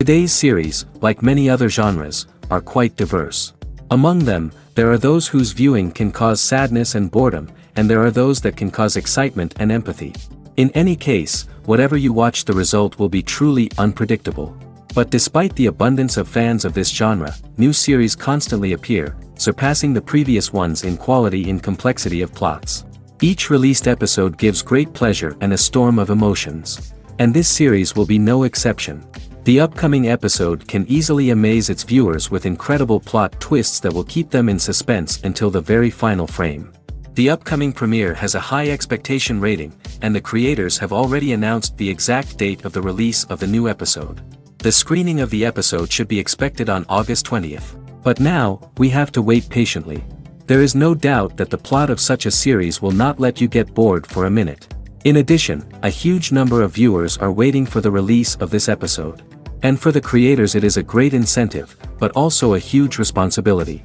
Today's series, like many other genres, are quite diverse. Among them, there are those whose viewing can cause sadness and boredom, and there are those that can cause excitement and empathy. In any case, whatever you watch, the result will be truly unpredictable. But despite the abundance of fans of this genre, new series constantly appear, surpassing the previous ones in quality and complexity of plots. Each released episode gives great pleasure and a storm of emotions. And this series will be no exception. The upcoming episode can easily amaze its viewers with incredible plot twists that will keep them in suspense until the very final frame. The upcoming premiere has a high expectation rating, and the creators have already announced the exact date of the release of the new episode. The screening of the episode should be expected on August 20th. But now, we have to wait patiently. There is no doubt that the plot of such a series will not let you get bored for a minute. In addition, a huge number of viewers are waiting for the release of this episode. And for the creators it is a great incentive, but also a huge responsibility.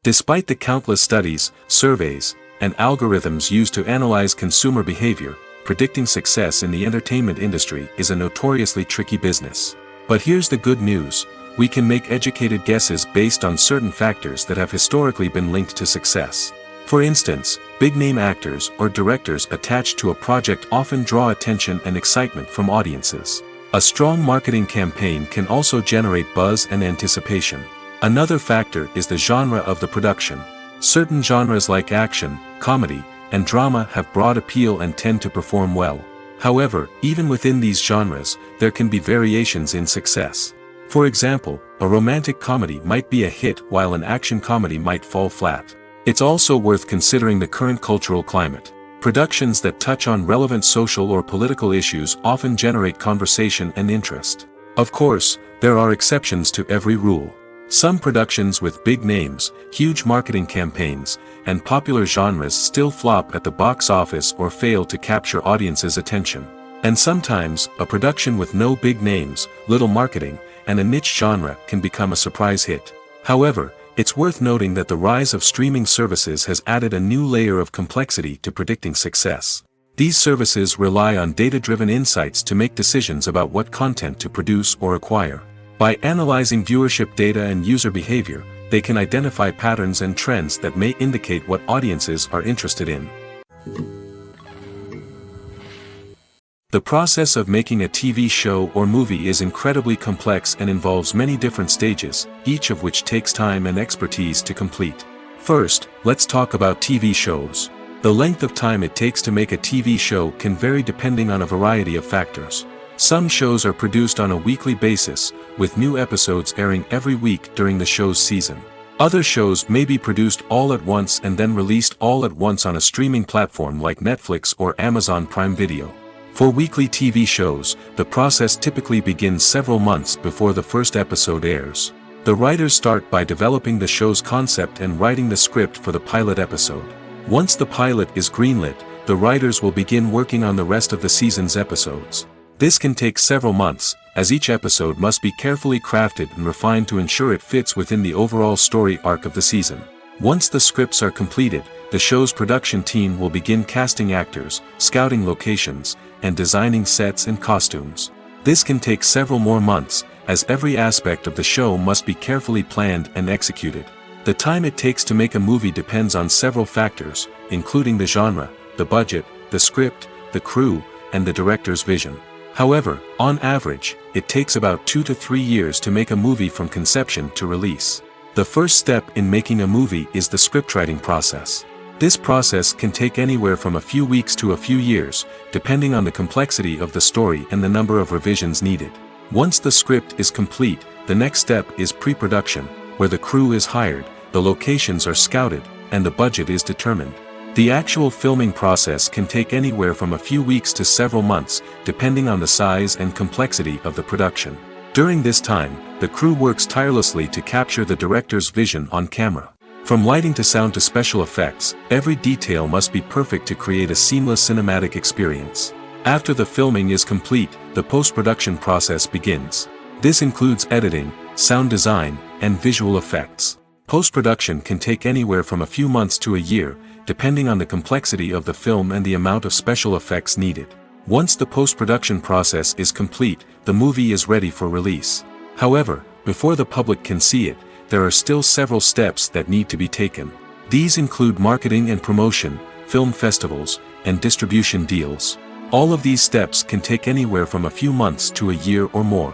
Despite the countless studies, surveys, and algorithms used to analyze consumer behavior, predicting success in the entertainment industry is a notoriously tricky business. But here's the good news: we can make educated guesses based on certain factors that have historically been linked to success. For instance, big-name actors or directors attached to a project often draw attention and excitement from audiences. A strong marketing campaign can also generate buzz and anticipation. Another factor is the genre of the production. Certain genres like action, comedy, and drama have broad appeal and tend to perform well. However, even within these genres, there can be variations in success. For example, a romantic comedy might be a hit while an action comedy might fall flat. It's also worth considering the current cultural climate. Productions that touch on relevant social or political issues often generate conversation and interest. Of course, there are exceptions to every rule. Some productions with big names, huge marketing campaigns, and popular genres still flop at the box office or fail to capture audiences' attention. And sometimes, a production with no big names, little marketing, and a niche genre can become a surprise hit. However, it's worth noting that the rise of streaming services has added a new layer of complexity to predicting success. These services rely on data-driven insights to make decisions about what content to produce or acquire. By analyzing viewership data and user behavior, they can identify patterns and trends that may indicate what audiences are interested in. The process of making a TV show or movie is incredibly complex and involves many different stages, each of which takes time and expertise to complete. First, let's talk about TV shows. The length of time it takes to make a TV show can vary depending on a variety of factors. Some shows are produced on a weekly basis, with new episodes airing every week during the show's season. Other shows may be produced all at once and then released all at once on a streaming platform like Netflix or Amazon Prime Video. For weekly TV shows, the process typically begins several months before the first episode airs. The writers start by developing the show's concept and writing the script for the pilot episode. Once the pilot is greenlit, the writers will begin working on the rest of the season's episodes. This can take several months, as each episode must be carefully crafted and refined to ensure it fits within the overall story arc of the season. Once the scripts are completed, the show's production team will begin casting actors, scouting locations, and designing sets and costumes. This can take several more months, as every aspect of the show must be carefully planned and executed. The time it takes to make a movie depends on several factors, including the genre, the budget, the script, the crew, and the director's vision. However, on average, it takes about 2 to 3 years to make a movie from conception to release. The first step in making a movie is the scriptwriting process. This process can take anywhere from a few weeks to a few years, depending on the complexity of the story and the number of revisions needed. Once the script is complete, the next step is pre-production, where the crew is hired, the locations are scouted, and the budget is determined. The actual filming process can take anywhere from a few weeks to several months, depending on the size and complexity of the production. During this time, the crew works tirelessly to capture the director's vision on camera. From lighting to sound to special effects, every detail must be perfect to create a seamless cinematic experience. After the filming is complete, the post-production process begins. This includes editing, sound design, and visual effects. Post-production can take anywhere from a few months to a year, depending on the complexity of the film and the amount of special effects needed. Once the post-production process is complete, the movie is ready for release. However, before the public can see it, there are still several steps that need to be taken. These include marketing and promotion, film festivals, and distribution deals. All of these steps can take anywhere from a few months to a year or more.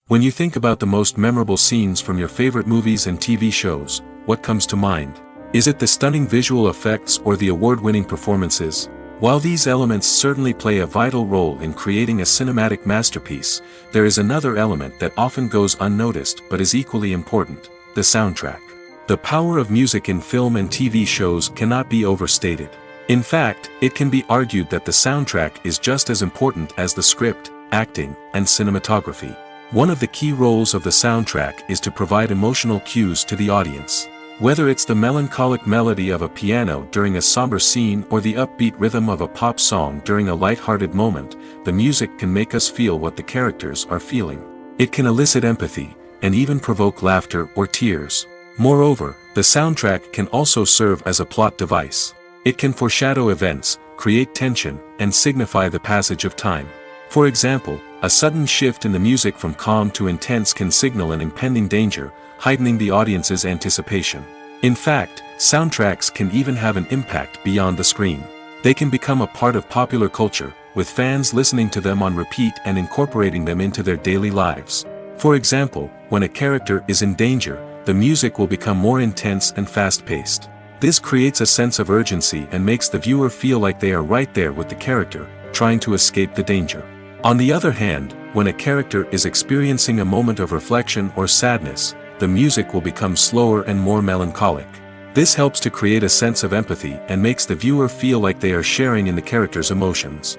When you think about the most memorable scenes from your favorite movies and TV shows, what comes to mind? Is it the stunning visual effects or the award-winning performances? While these elements certainly play a vital role in creating a cinematic masterpiece, there is another element that often goes unnoticed but is equally important: the soundtrack. The power of music in film and TV shows cannot be overstated. In fact, it can be argued that the soundtrack is just as important as the script, acting, and cinematography. One of the key roles of the soundtrack is to provide emotional cues to the audience. Whether it's the melancholic melody of a piano during a somber scene or the upbeat rhythm of a pop song during a light-hearted moment, the music can make us feel what the characters are feeling. It can elicit empathy, and even provoke laughter or tears. Moreover, the soundtrack can also serve as a plot device. It can foreshadow events, create tension, and signify the passage of time. For example, a sudden shift in the music from calm to intense can signal an impending danger, heightening the audience's anticipation. In fact, soundtracks can even have an impact beyond the screen. They can become a part of popular culture, with fans listening to them on repeat and incorporating them into their daily lives. For example, when a character is in danger, the music will become more intense and fast-paced. This creates a sense of urgency and makes the viewer feel like they are right there with the character, trying to escape the danger. On the other hand, when a character is experiencing a moment of reflection or sadness, the music will become slower and more melancholic. This helps to create a sense of empathy and makes the viewer feel like they are sharing in the character's emotions.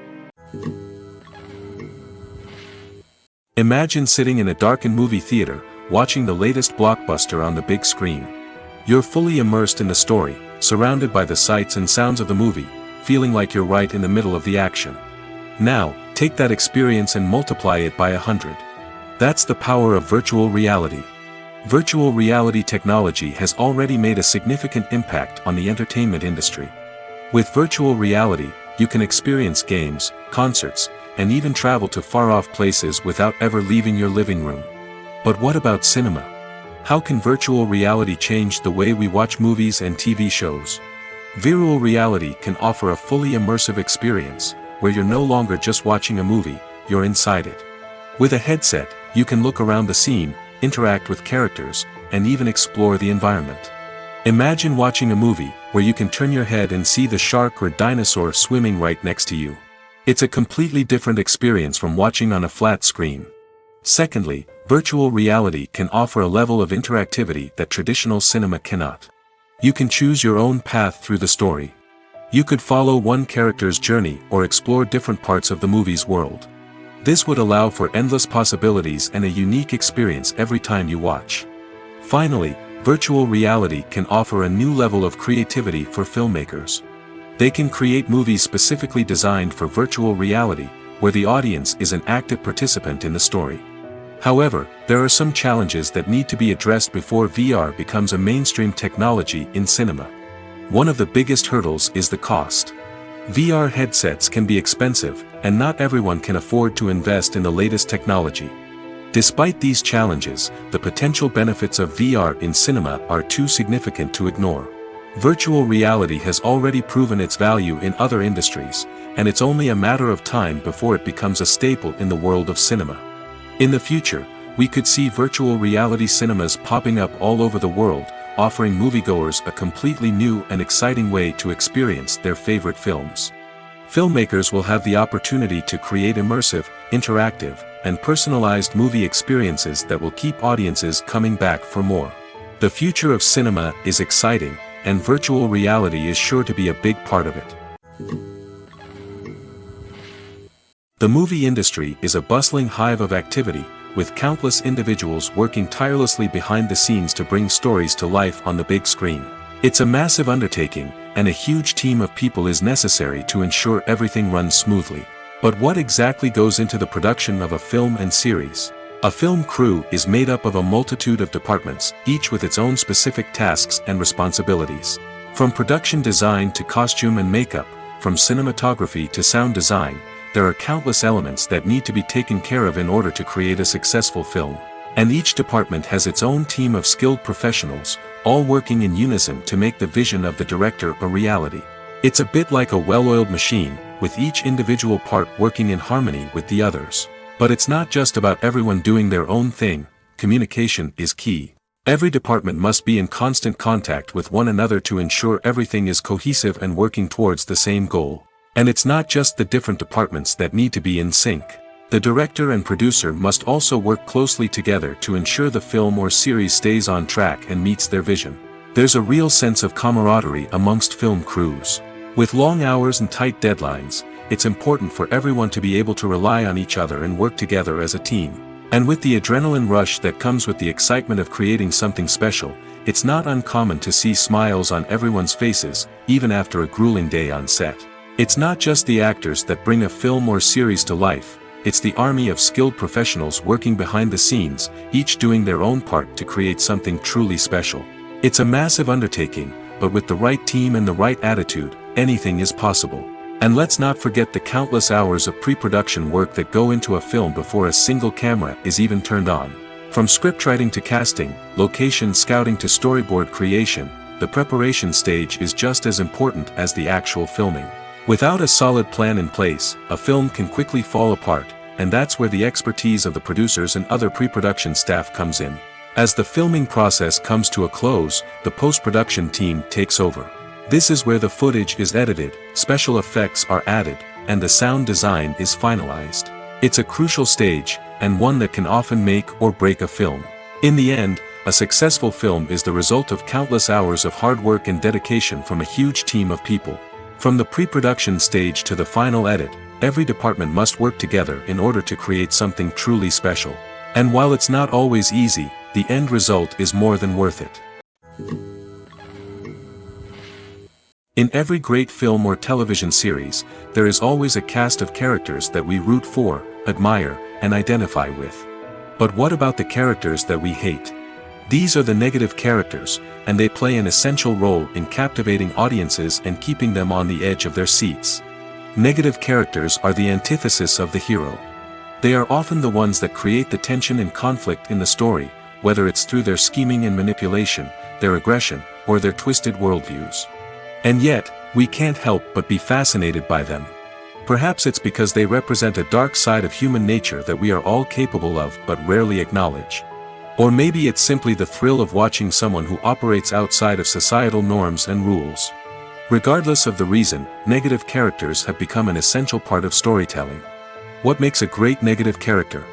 Imagine sitting in a darkened movie theater, watching the latest blockbuster on the big screen. You're fully immersed in the story, surrounded by the sights and sounds of the movie, feeling like you're right in the middle of the action. Now, take that experience and multiply it by 100. That's the power of virtual reality. Virtual reality technology has already made a significant impact on the entertainment industry. With virtual reality, you can experience games, concerts, and even travel to far-off places without ever leaving your living room. But what about cinema? How can virtual reality change the way we watch movies and TV shows? Virtual reality can offer a fully immersive experience, where you're no longer just watching a movie, you're inside it. With a headset, you can look around the scene, interact with characters, and even explore the environment. Imagine watching a movie where you can turn your head and see the shark or dinosaur swimming right next to you. It's a completely different experience from watching on a flat screen. Secondly, virtual reality can offer a level of interactivity that traditional cinema cannot. You can choose your own path through the story. You could follow one character's journey or explore different parts of the movie's world. This would allow for endless possibilities and a unique experience every time you watch. Finally, virtual reality can offer a new level of creativity for filmmakers. They can create movies specifically designed for virtual reality, where the audience is an active participant in the story. However, there are some challenges that need to be addressed before VR becomes a mainstream technology in cinema. One of the biggest hurdles is the cost. VR headsets can be expensive, and not everyone can afford to invest in the latest technology. Despite these challenges, the potential benefits of VR in cinema are too significant to ignore. Virtual reality has already proven its value in other industries, and it's only a matter of time before it becomes a staple in the world of cinema. In the future, we could see virtual reality cinemas popping up all over the world, offering moviegoers a completely new and exciting way to experience their favorite films. Filmmakers will have the opportunity to create immersive, interactive, and personalized movie experiences that will keep audiences coming back for more. The future of cinema is exciting, and virtual reality is sure to be a big part of it. The movie industry is a bustling hive of activity, with countless individuals working tirelessly behind the scenes to bring stories to life on the big screen. It's a massive undertaking, and a huge team of people is necessary to ensure everything runs smoothly. But what exactly goes into the production of a film and series? A film crew is made up of a multitude of departments, each with its own specific tasks and responsibilities. From production design to costume and makeup, from cinematography to sound design, there are countless elements that need to be taken care of in order to create a successful film. And each department has its own team of skilled professionals, all working in unison to make the vision of the director a reality. It's a bit like a well-oiled machine, with each individual part working in harmony with the others. But it's not just about everyone doing their own thing. Communication is key. Every department must be in constant contact with one another to ensure everything is cohesive and working towards the same goal. And it's not just the different departments that need to be in sync. The director and producer must also work closely together to ensure the film or series stays on track and meets their vision. There's a real sense of camaraderie amongst film crews. With long hours and tight deadlines, it's important for everyone to be able to rely on each other and work together as a team. And with the adrenaline rush that comes with the excitement of creating something special, it's not uncommon to see smiles on everyone's faces, even after a grueling day on set. It's not just the actors that bring a film or series to life. It's the army of skilled professionals working behind the scenes, each doing their own part to create something truly special. It's a massive undertaking, but with the right team and the right attitude, anything is possible. And let's not forget the countless hours of pre-production work that go into a film before a single camera is even turned on. From scriptwriting to casting, location scouting to storyboard creation, the preparation stage is just as important as the actual filming. Without a solid plan in place, a film can quickly fall apart, and that's where the expertise of the producers and other pre-production staff comes in. As the filming process comes to a close, the post-production team takes over. This is where the footage is edited, special effects are added, and the sound design is finalized. It's a crucial stage, and one that can often make or break a film. In the end, a successful film is the result of countless hours of hard work and dedication from a huge team of people. From the pre-production stage to the final edit, every department must work together in order to create something truly special. And while it's not always easy, the end result is more than worth it. In every great film or television series, there is always a cast of characters that we root for, admire, and identify with. But what about the characters that we hate? These are the negative characters, and they play an essential role in captivating audiences and keeping them on the edge of their seats. Negative characters are the antithesis of the hero. They are often the ones that create the tension and conflict in the story, whether it's through their scheming and manipulation, their aggression, or their twisted worldviews. And yet, we can't help but be fascinated by them. Perhaps it's because they represent a dark side of human nature that we are all capable of but rarely acknowledge. Or maybe it's simply the thrill of watching someone who operates outside of societal norms and rules. Regardless of the reason, negative characters have become an essential part of storytelling. What makes a great negative character?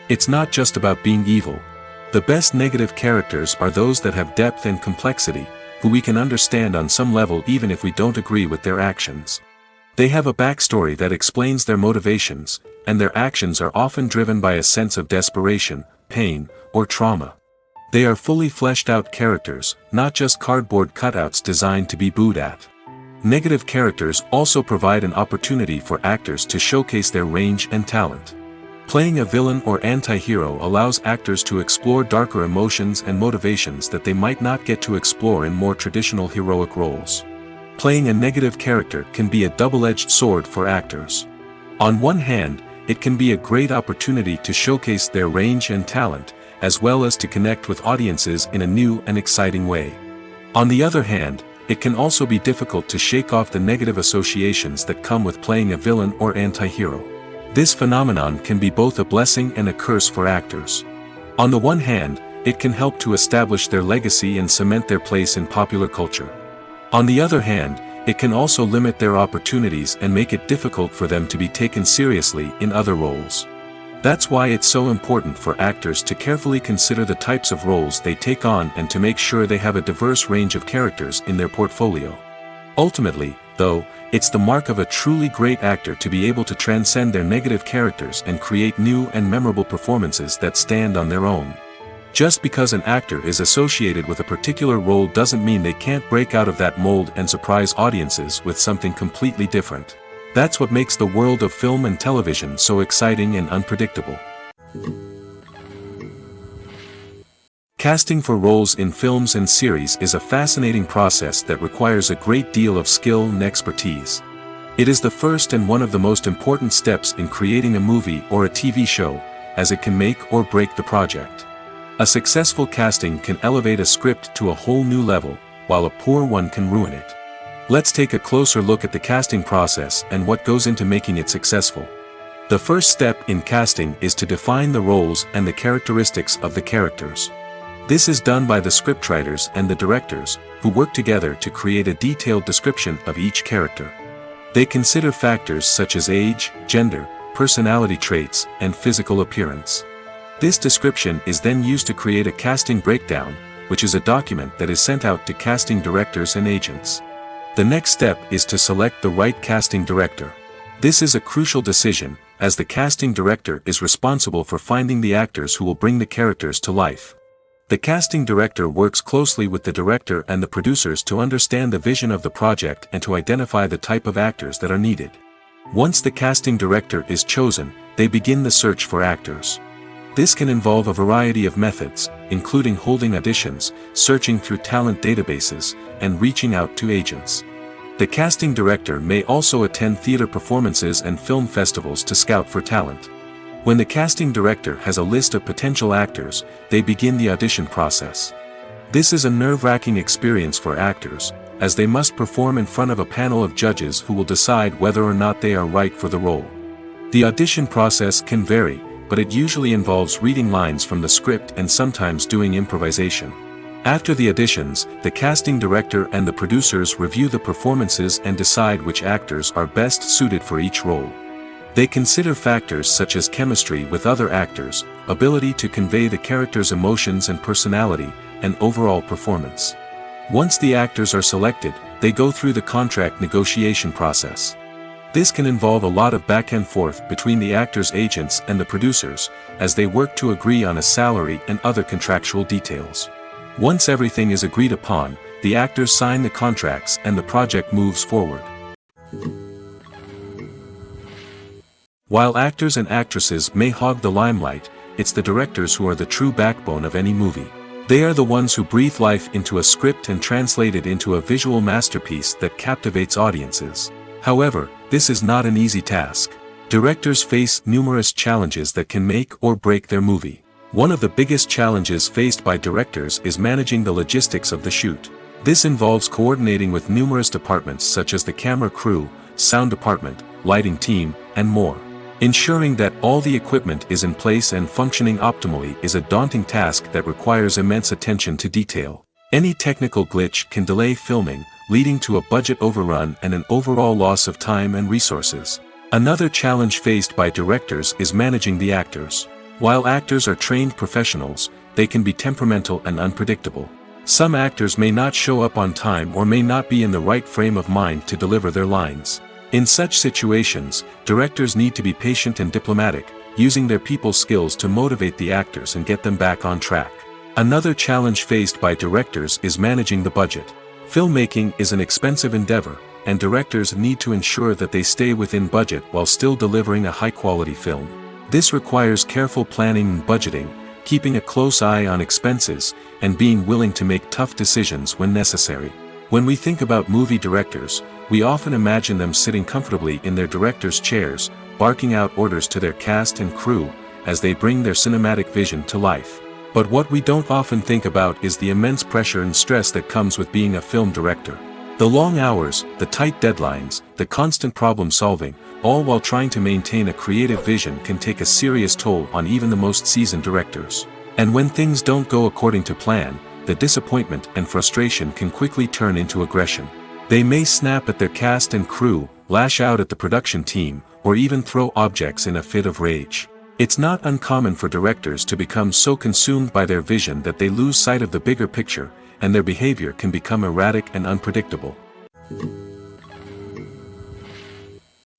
It's not just about being evil. The best negative characters are those that have depth and complexity, who we can understand on some level even if we don't agree with their actions. They have a backstory that explains their motivations, and their actions are often driven by a sense of desperation, pain, or trauma. They are fully fleshed out characters, not just cardboard cutouts designed to be booed at. Negative characters also provide an opportunity for actors to showcase their range and talent. Playing a villain or anti-hero allows actors to explore darker emotions and motivations that they might not get to explore in more traditional heroic roles. Playing a negative character can be a double-edged sword for actors. On one hand, it can be a great opportunity to showcase their range and talent, as well as to connect with audiences in a new and exciting way. On the other hand, it can also be difficult to shake off the negative associations that come with playing a villain or anti-hero. This phenomenon can be both a blessing and a curse for actors. On the one hand, it can help to establish their legacy and cement their place in popular culture. On the other hand, it can also limit their opportunities and make it difficult for them to be taken seriously in other roles. That's why it's so important for actors to carefully consider the types of roles they take on and to make sure they have a diverse range of characters in their portfolio. Ultimately, though, it's the mark of a truly great actor to be able to transcend their negative characters and create new and memorable performances that stand on their own. Just because an actor is associated with a particular role doesn't mean they can't break out of that mold and surprise audiences with something completely different. That's what makes the world of film and television so exciting and unpredictable. Casting for roles in films and series is a fascinating process that requires a great deal of skill and expertise. It is the first and one of the most important steps in creating a movie or a TV show, as it can make or break the project. A successful casting can elevate a script to a whole new level, while a poor one can ruin it. Let's take a closer look at the casting process and what goes into making it successful. The first step in casting is to define the roles and the characteristics of the characters. This is done by the scriptwriters and the directors, who work together to create a detailed description of each character. They consider factors such as age, gender, personality traits, and physical appearance. This description is then used to create a casting breakdown, which is a document that is sent out to casting directors and agents. The next step is to select the right casting director. This is a crucial decision, as the casting director is responsible for finding the actors who will bring the characters to life. The casting director works closely with the director and the producers to understand the vision of the project and to identify the type of actors that are needed. Once the casting director is chosen, they begin the search for actors. This can involve a variety of methods, including holding auditions, searching through talent databases, and reaching out to agents. The casting director may also attend theater performances and film festivals to scout for talent. When the casting director has a list of potential actors, they begin the audition process. This is a nerve-wracking experience for actors, as they must perform in front of a panel of judges who will decide whether or not they are right for the role. The audition process can vary, but it usually involves reading lines from the script and sometimes doing improvisation. After the auditions, the casting director and the producers review the performances and decide which actors are best suited for each role. They consider factors such as chemistry with other actors, ability to convey the character's emotions and personality, and overall performance. Once the actors are selected, they go through the contract negotiation process. This can involve a lot of back and forth between the actors' agents and the producers, as they work to agree on a salary and other contractual details. Once everything is agreed upon, the actors sign the contracts and the project moves forward. While actors and actresses may hog the limelight, it's the directors who are the true backbone of any movie. They are the ones who breathe life into a script and translate it into a visual masterpiece that captivates audiences. However, this is not an easy task. Directors face numerous challenges that can make or break their movie. One of the biggest challenges faced by directors is managing the logistics of the shoot. This involves coordinating with numerous departments such as the camera crew, sound department, lighting team, and more. Ensuring that all the equipment is in place and functioning optimally is a daunting task that requires immense attention to detail. Any technical glitch can delay filming, leading to a budget overrun and an overall loss of time and resources. Another challenge faced by directors is managing the actors. While actors are trained professionals, they can be temperamental and unpredictable. Some actors may not show up on time or may not be in the right frame of mind to deliver their lines. In such situations, directors need to be patient and diplomatic, using their people skills to motivate the actors and get them back on track. Another challenge faced by directors is managing the budget. Filmmaking is an expensive endeavor, and directors need to ensure that they stay within budget while still delivering a high-quality film. This requires careful planning and budgeting, keeping a close eye on expenses, and being willing to make tough decisions when necessary. When we think about movie directors, we often imagine them sitting comfortably in their director's chairs, barking out orders to their cast and crew, as they bring their cinematic vision to life. But what we don't often think about is the immense pressure and stress that comes with being a film director. The long hours, the tight deadlines, the constant problem solving, all while trying to maintain a creative vision can take a serious toll on even the most seasoned directors. And when things don't go according to plan, the disappointment and frustration can quickly turn into aggression. They may snap at their cast and crew, lash out at the production team, or even throw objects in a fit of rage. It's not uncommon for directors to become so consumed by their vision that they lose sight of the bigger picture, and their behavior can become erratic and unpredictable.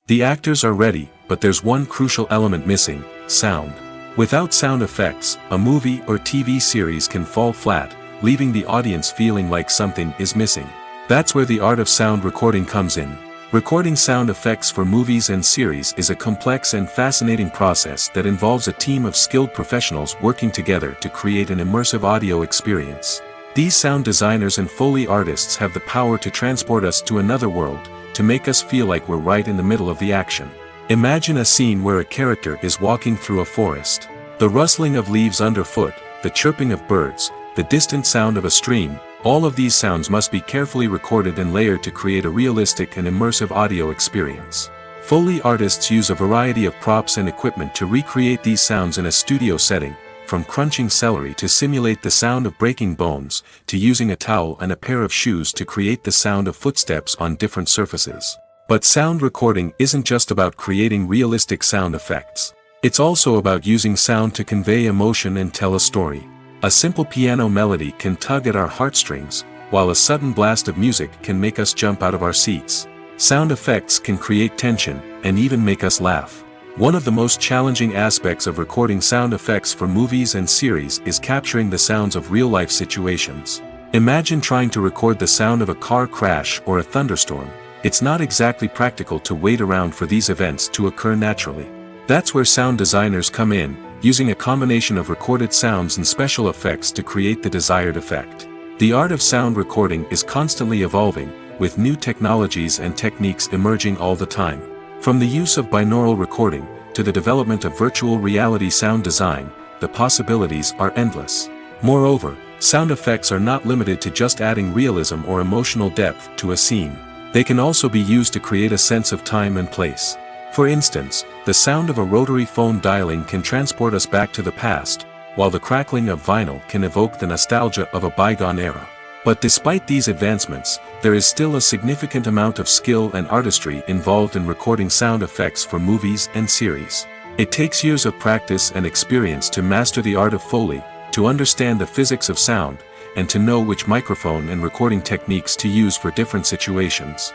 The actors are ready, but there's one crucial element missing: sound. Without sound effects, a movie or TV series can fall flat, leaving the audience feeling like something is missing. That's where the art of sound recording comes in. Recording sound effects for movies and series is a complex and fascinating process that involves a team of skilled professionals working together to create an immersive audio experience. These sound designers and Foley artists have the power to transport us to another world, to make us feel like we're right in the middle of the action. Imagine a scene where a character is walking through a forest. The rustling of leaves underfoot, the chirping of birds, the distant sound of a stream, all of these sounds must be carefully recorded and layered to create a realistic and immersive audio experience. Foley artists use a variety of props and equipment to recreate these sounds in a studio setting, from crunching celery to simulate the sound of breaking bones, to using a towel and a pair of shoes to create the sound of footsteps on different surfaces. But sound recording isn't just about creating realistic sound effects. It's also about using sound to convey emotion and tell a story. A simple piano melody can tug at our heartstrings, while a sudden blast of music can make us jump out of our seats. Sound effects can create tension, and even make us laugh. One of the most challenging aspects of recording sound effects for movies and series is capturing the sounds of real-life situations. Imagine trying to record the sound of a car crash or a thunderstorm. It's not exactly practical to wait around for these events to occur naturally. That's where sound designers come in, using a combination of recorded sounds and special effects to create the desired effect. The art of sound recording is constantly evolving, with new technologies and techniques emerging all the time. From the use of binaural recording, to the development of virtual reality sound design, the possibilities are endless. Moreover, sound effects are not limited to just adding realism or emotional depth to a scene. They can also be used to create a sense of time and place. For instance, the sound of a rotary phone dialing can transport us back to the past, while the crackling of vinyl can evoke the nostalgia of a bygone era. But despite these advancements, there is still a significant amount of skill and artistry involved in recording sound effects for movies and series. It takes years of practice and experience to master the art of Foley, to understand the physics of sound, and to know which microphone and recording techniques to use for different situations.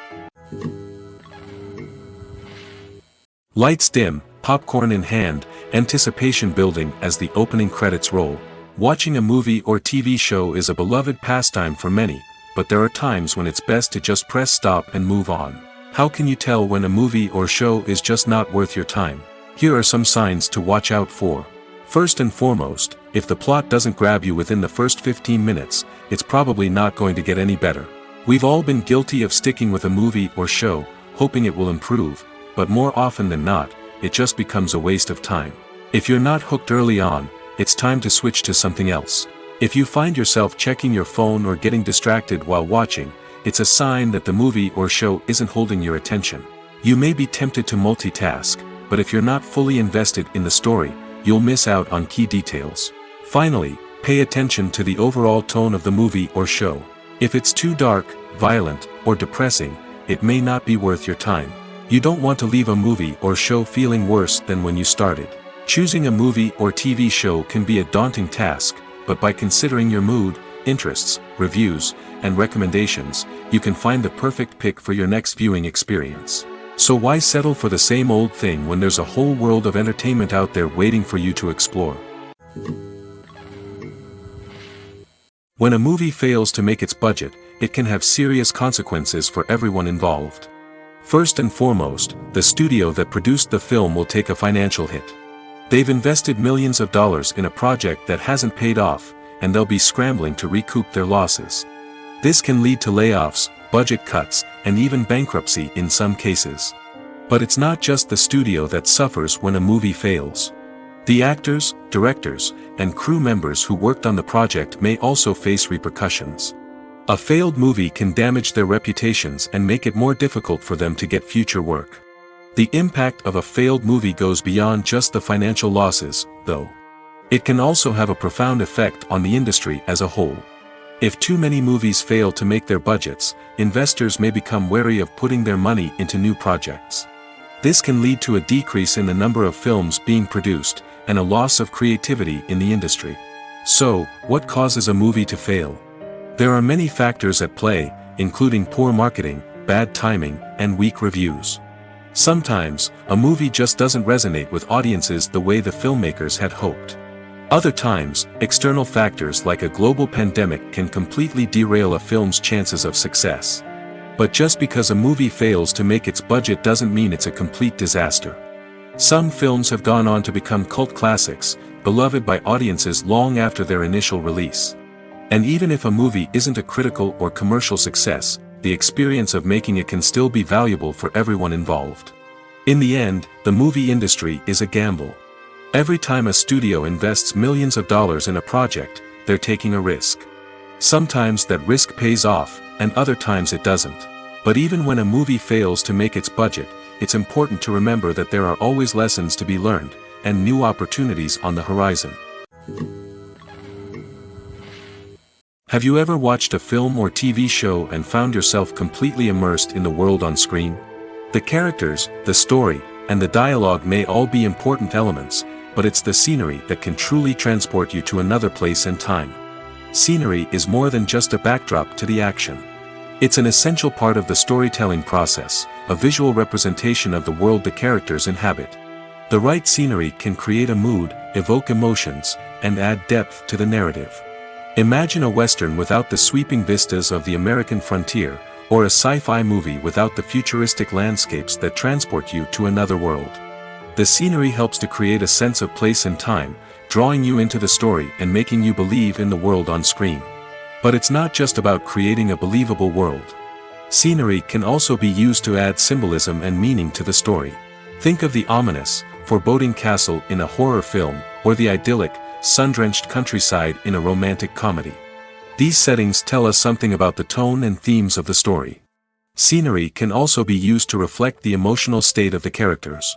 Lights dim, popcorn in hand, anticipation building as the opening credits roll. Watching a movie or TV show is a beloved pastime for many, but there are times when it's best to just press stop and move on. How can you tell when a movie or show is just not worth your time? Here are some signs to watch out for. First and foremost, if the plot doesn't grab you within the first 15 minutes, it's probably not going to get any better. We've all been guilty of sticking with a movie or show, hoping it will improve, but more often than not, it just becomes a waste of time. If you're not hooked early on, it's time to switch to something else. If you find yourself checking your phone or getting distracted while watching, it's a sign that the movie or show isn't holding your attention. You may be tempted to multitask, but if you're not fully invested in the story, you'll miss out on key details. Finally, pay attention to the overall tone of the movie or show. If it's too dark, violent, or depressing, it may not be worth your time. You don't want to leave a movie or show feeling worse than when you started. Choosing a movie or TV show can be a daunting task, but by considering your mood, interests, reviews, and recommendations, you can find the perfect pick for your next viewing experience. So why settle for the same old thing when there's a whole world of entertainment out there waiting for you to explore? When a movie fails to make its budget, it can have serious consequences for everyone involved. First and foremost, the studio that produced the film will take a financial hit. They've invested millions of dollars in a project that hasn't paid off, and they'll be scrambling to recoup their losses. This can lead to layoffs, budget cuts, and even bankruptcy in some cases. But it's not just the studio that suffers when a movie fails. The actors, directors, and crew members who worked on the project may also face repercussions. A failed movie can damage their reputations and make it more difficult for them to get future work. The impact of a failed movie goes beyond just the financial losses, though. It can also have a profound effect on the industry as a whole. If too many movies fail to make their budgets, investors may become wary of putting their money into new projects. This can lead to a decrease in the number of films being produced, and a loss of creativity in the industry. So, what causes a movie to fail? There are many factors at play, including poor marketing, bad timing, and weak reviews. Sometimes, a movie just doesn't resonate with audiences the way the filmmakers had hoped. Other times, external factors like a global pandemic can completely derail a film's chances of success. But just because a movie fails to make its budget doesn't mean it's a complete disaster. Some films have gone on to become cult classics, beloved by audiences long after their initial release. And even if a movie isn't a critical or commercial success, the experience of making it can still be valuable for everyone involved. In the end, the movie industry is a gamble. Every time a studio invests millions of dollars in a project, they're taking a risk. Sometimes that risk pays off, and other times it doesn't. But even when a movie fails to make its budget, it's important to remember that there are always lessons to be learned, and new opportunities on the horizon. Have you ever watched a film or TV show and found yourself completely immersed in the world on screen? The characters, the story, and the dialogue may all be important elements, but it's the scenery that can truly transport you to another place and time. Scenery is more than just a backdrop to the action. It's an essential part of the storytelling process, a visual representation of the world the characters inhabit. The right scenery can create a mood, evoke emotions, and add depth to the narrative. Imagine a Western without the sweeping vistas of the American frontier, or a sci-fi movie without the futuristic landscapes that transport you to another world. The scenery helps to create a sense of place and time, drawing you into the story and making you believe in the world on screen. But it's not just about creating a believable world. Scenery can also be used to add symbolism and meaning to the story. Think of the ominous, foreboding castle in a horror film, or the idyllic, sun-drenched countryside in a romantic comedy. These settings tell us something about the tone and themes of the story. Scenery can also be used to reflect the emotional state of the characters.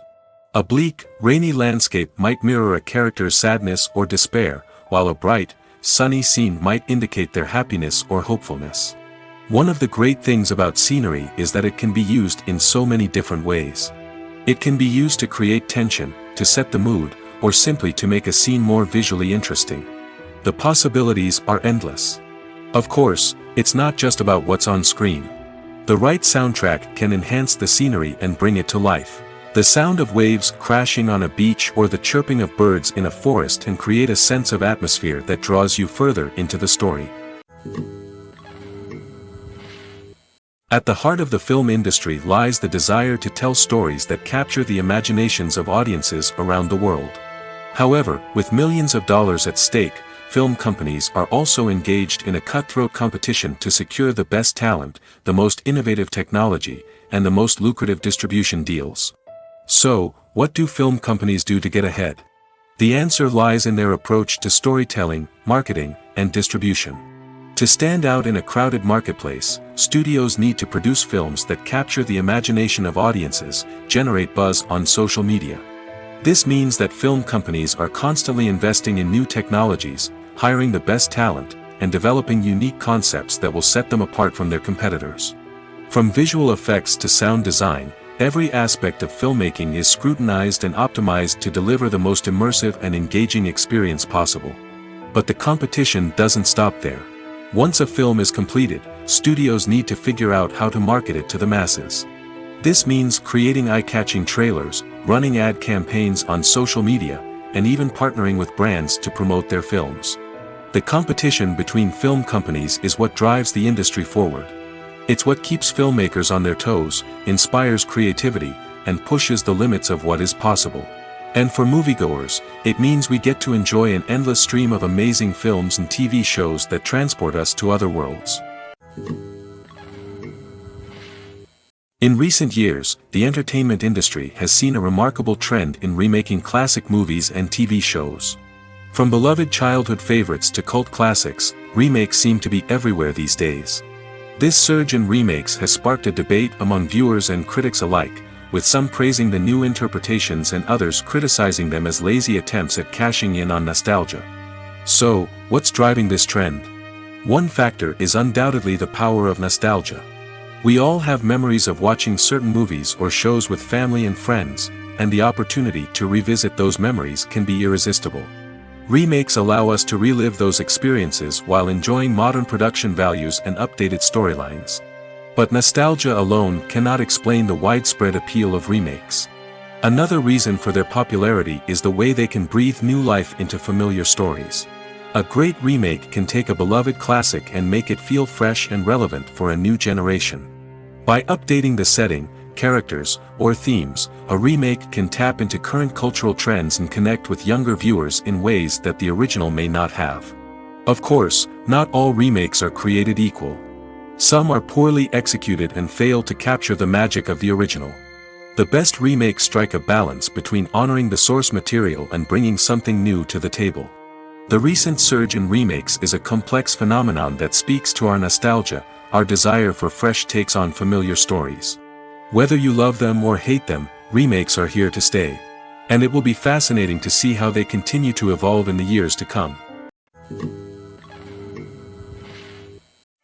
A bleak, rainy landscape might mirror a character's sadness or despair, while a bright, sunny scene might indicate their happiness or hopefulness. One of the great things about scenery is that it can be used in so many different ways. It can be used to create tension, to set the mood, or simply to make a scene more visually interesting. The possibilities are endless. Of course, it's not just about what's on screen. The right soundtrack can enhance the scenery and bring it to life. The sound of waves crashing on a beach or the chirping of birds in a forest can create a sense of atmosphere that draws you further into the story. At the heart of the film industry lies the desire to tell stories that capture the imaginations of audiences around the world. However, with millions of dollars at stake, film companies are also engaged in a cutthroat competition to secure the best talent, the most innovative technology, and the most lucrative distribution deals. So, what do film companies do to get ahead? The answer lies in their approach to storytelling, marketing, and distribution. To stand out in a crowded marketplace, studios need to produce films that capture the imagination of audiences, generate buzz on social media. This means that film companies are constantly investing in new technologies, hiring the best talent, and developing unique concepts that will set them apart from their competitors. From visual effects to sound design, every aspect of filmmaking is scrutinized and optimized to deliver the most immersive and engaging experience possible. But the competition doesn't stop there. Once a film is completed, studios need to figure out how to market it to the masses. This means creating eye-catching trailers, running ad campaigns on social media, and even partnering with brands to promote their films. The competition between film companies is what drives the industry forward. It's what keeps filmmakers on their toes, inspires creativity, and pushes the limits of what is possible. And for moviegoers, it means we get to enjoy an endless stream of amazing films and TV shows that transport us to other worlds. In recent years, the entertainment industry has seen a remarkable trend in remaking classic movies and TV shows. From beloved childhood favorites to cult classics, remakes seem to be everywhere these days. This surge in remakes has sparked a debate among viewers and critics alike, with some praising the new interpretations and others criticizing them as lazy attempts at cashing in on nostalgia. So, what's driving this trend? One factor is undoubtedly the power of nostalgia. We all have memories of watching certain movies or shows with family and friends, and the opportunity to revisit those memories can be irresistible. Remakes allow us to relive those experiences while enjoying modern production values and updated storylines. But nostalgia alone cannot explain the widespread appeal of remakes. Another reason for their popularity is the way they can breathe new life into familiar stories. A great remake can take a beloved classic and make it feel fresh and relevant for a new generation. By updating the setting, characters, or themes, a remake can tap into current cultural trends and connect with younger viewers in ways that the original may not have. Of course, not all remakes are created equal. Some are poorly executed and fail to capture the magic of the original. The best remakes strike a balance between honoring the source material and bringing something new to the table. The recent surge in remakes is a complex phenomenon that speaks to our nostalgia, our desire for fresh takes on familiar stories. Whether you love them or hate them, remakes are here to stay. And it will be fascinating to see how they continue to evolve in the years to come.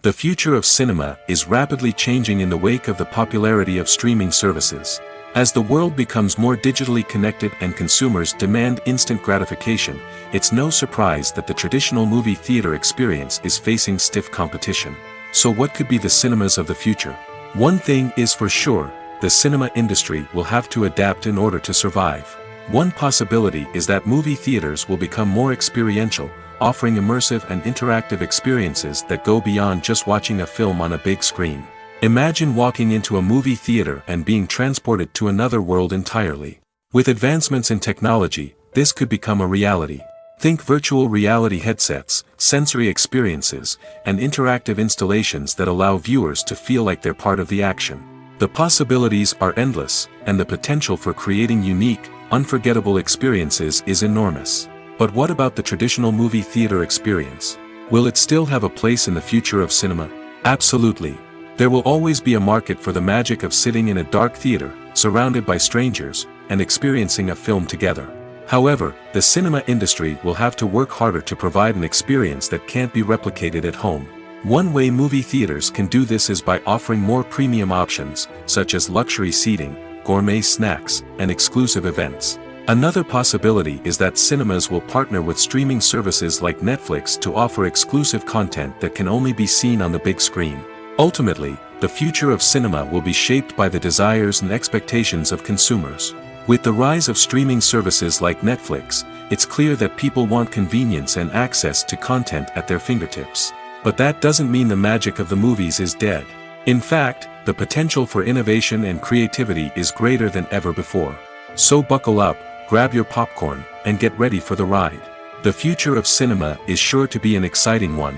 The future of cinema is rapidly changing in the wake of the popularity of streaming services. As the world becomes more digitally connected and consumers demand instant gratification, it's no surprise that the traditional movie theater experience is facing stiff competition. So what could be the cinemas of the future? One thing is for sure, the cinema industry will have to adapt in order to survive. One possibility is that movie theaters will become more experiential, offering immersive and interactive experiences that go beyond just watching a film on a big screen. Imagine walking into a movie theater and being transported to another world entirely. With advancements in technology, this could become a reality. Think virtual reality headsets, sensory experiences, and interactive installations that allow viewers to feel like they're part of the action. The possibilities are endless, and the potential for creating unique, unforgettable experiences is enormous. But what about the traditional movie theater experience? Will it still have a place in the future of cinema? Absolutely. There will always be a market for the magic of sitting in a dark theater, surrounded by strangers, and experiencing a film together. However, the cinema industry will have to work harder to provide an experience that can't be replicated at home. One way movie theaters can do this is by offering more premium options, such as luxury seating, gourmet snacks, and exclusive events. Another possibility is that cinemas will partner with streaming services like Netflix to offer exclusive content that can only be seen on the big screen. Ultimately, the future of cinema will be shaped by the desires and expectations of consumers. With the rise of streaming services like Netflix, it's clear that people want convenience and access to content at their fingertips. But that doesn't mean the magic of the movies is dead. In fact, the potential for innovation and creativity is greater than ever before. So buckle up, grab your popcorn, and get ready for the ride. The future of cinema is sure to be an exciting one.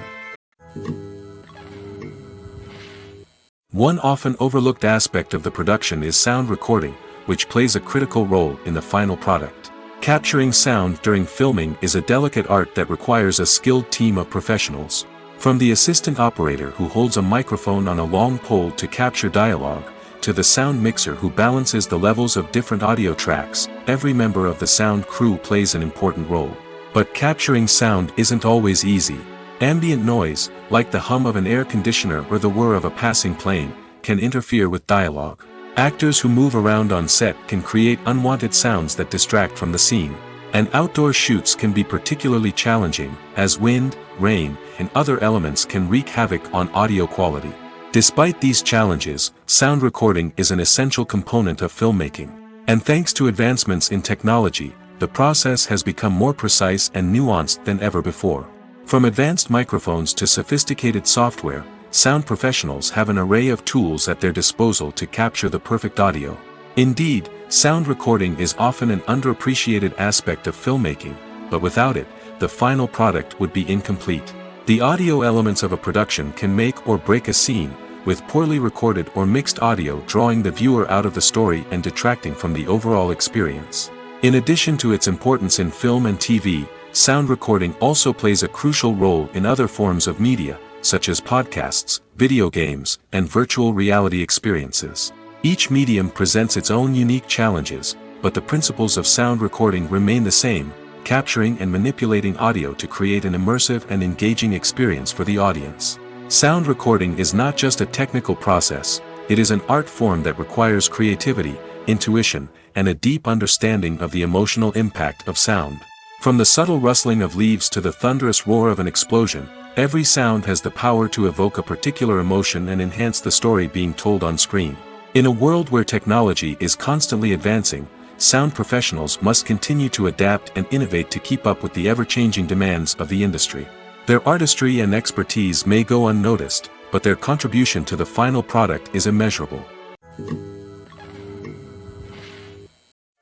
One often overlooked aspect of the production is sound recording, which plays a critical role in the final product. Capturing sound during filming is a delicate art that requires a skilled team of professionals. From the assistant operator who holds a microphone on a long pole to capture dialogue, to the sound mixer who balances the levels of different audio tracks, every member of the sound crew plays an important role. But capturing sound isn't always easy. Ambient noise, like the hum of an air conditioner or the whir of a passing plane, can interfere with dialogue. Actors who move around on set can create unwanted sounds that distract from the scene. And outdoor shoots can be particularly challenging, as wind, rain, and other elements can wreak havoc on audio quality. Despite these challenges, sound recording is an essential component of filmmaking. And thanks to advancements in technology, the process has become more precise and nuanced than ever before. From advanced microphones to sophisticated software, sound professionals have an array of tools at their disposal to capture the perfect audio. Indeed, sound recording is often an underappreciated aspect of filmmaking, but without it, the final product would be incomplete. The audio elements of a production can make or break a scene, with poorly recorded or mixed audio drawing the viewer out of the story and detracting from the overall experience. In addition to its importance in film and TV, sound recording also plays a crucial role in other forms of media, such as podcasts, video games, and virtual reality experiences. Each medium presents its own unique challenges, but the principles of sound recording remain the same, capturing and manipulating audio to create an immersive and engaging experience for the audience. Sound recording is not just a technical process, it is an art form that requires creativity, intuition, and a deep understanding of the emotional impact of sound. From the subtle rustling of leaves to the thunderous roar of an explosion, every sound has the power to evoke a particular emotion and enhance the story being told on screen. In a world where technology is constantly advancing, sound professionals must continue to adapt and innovate to keep up with the ever-changing demands of the industry. Their artistry and expertise may go unnoticed, but their contribution to the final product is immeasurable.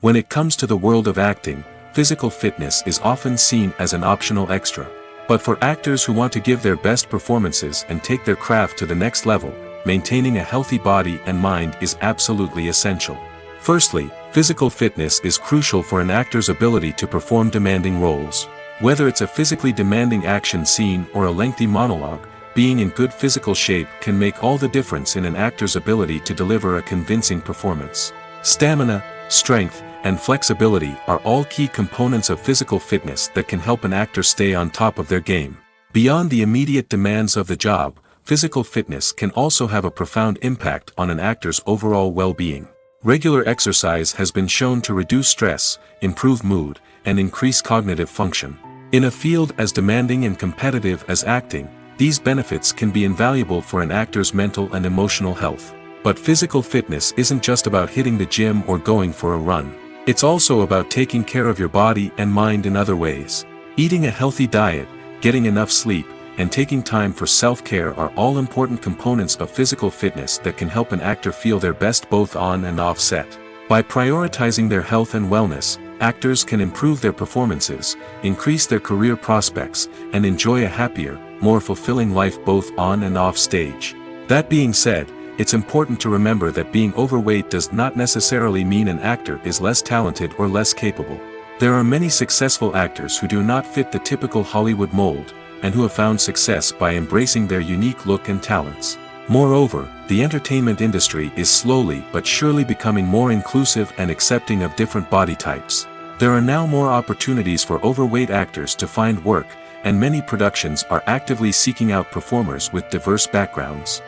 When it comes to the world of acting, physical fitness is often seen as an optional extra. But for actors who want to give their best performances and take their craft to the next level, maintaining a healthy body and mind is absolutely essential. Firstly, physical fitness is crucial for an actor's ability to perform demanding roles. Whether it's a physically demanding action scene or a lengthy monologue, being in good physical shape can make all the difference in an actor's ability to deliver a convincing performance. Stamina, strength, and flexibility are all key components of physical fitness that can help an actor stay on top of their game. Beyond the immediate demands of the job, physical fitness can also have a profound impact on an actor's overall well-being. Regular exercise has been shown to reduce stress, improve mood, and increase cognitive function. In a field as demanding and competitive as acting, these benefits can be invaluable for an actor's mental and emotional health. But physical fitness isn't just about hitting the gym or going for a run. It's also about taking care of your body and mind in other ways. Eating a healthy diet, getting enough sleep, and taking time for self-care are all important components of physical fitness that can help an actor feel their best both on and off set. By prioritizing their health and wellness, actors can improve their performances, increase their career prospects, and enjoy a happier, more fulfilling life both on and off stage. That being said, it's important to remember that being overweight does not necessarily mean an actor is less talented or less capable. There are many successful actors who do not fit the typical Hollywood mold, and who have found success by embracing their unique look and talents. Moreover, the entertainment industry is slowly but surely becoming more inclusive and accepting of different body types. There are now more opportunities for overweight actors to find work, and many productions are actively seeking out performers with diverse backgrounds.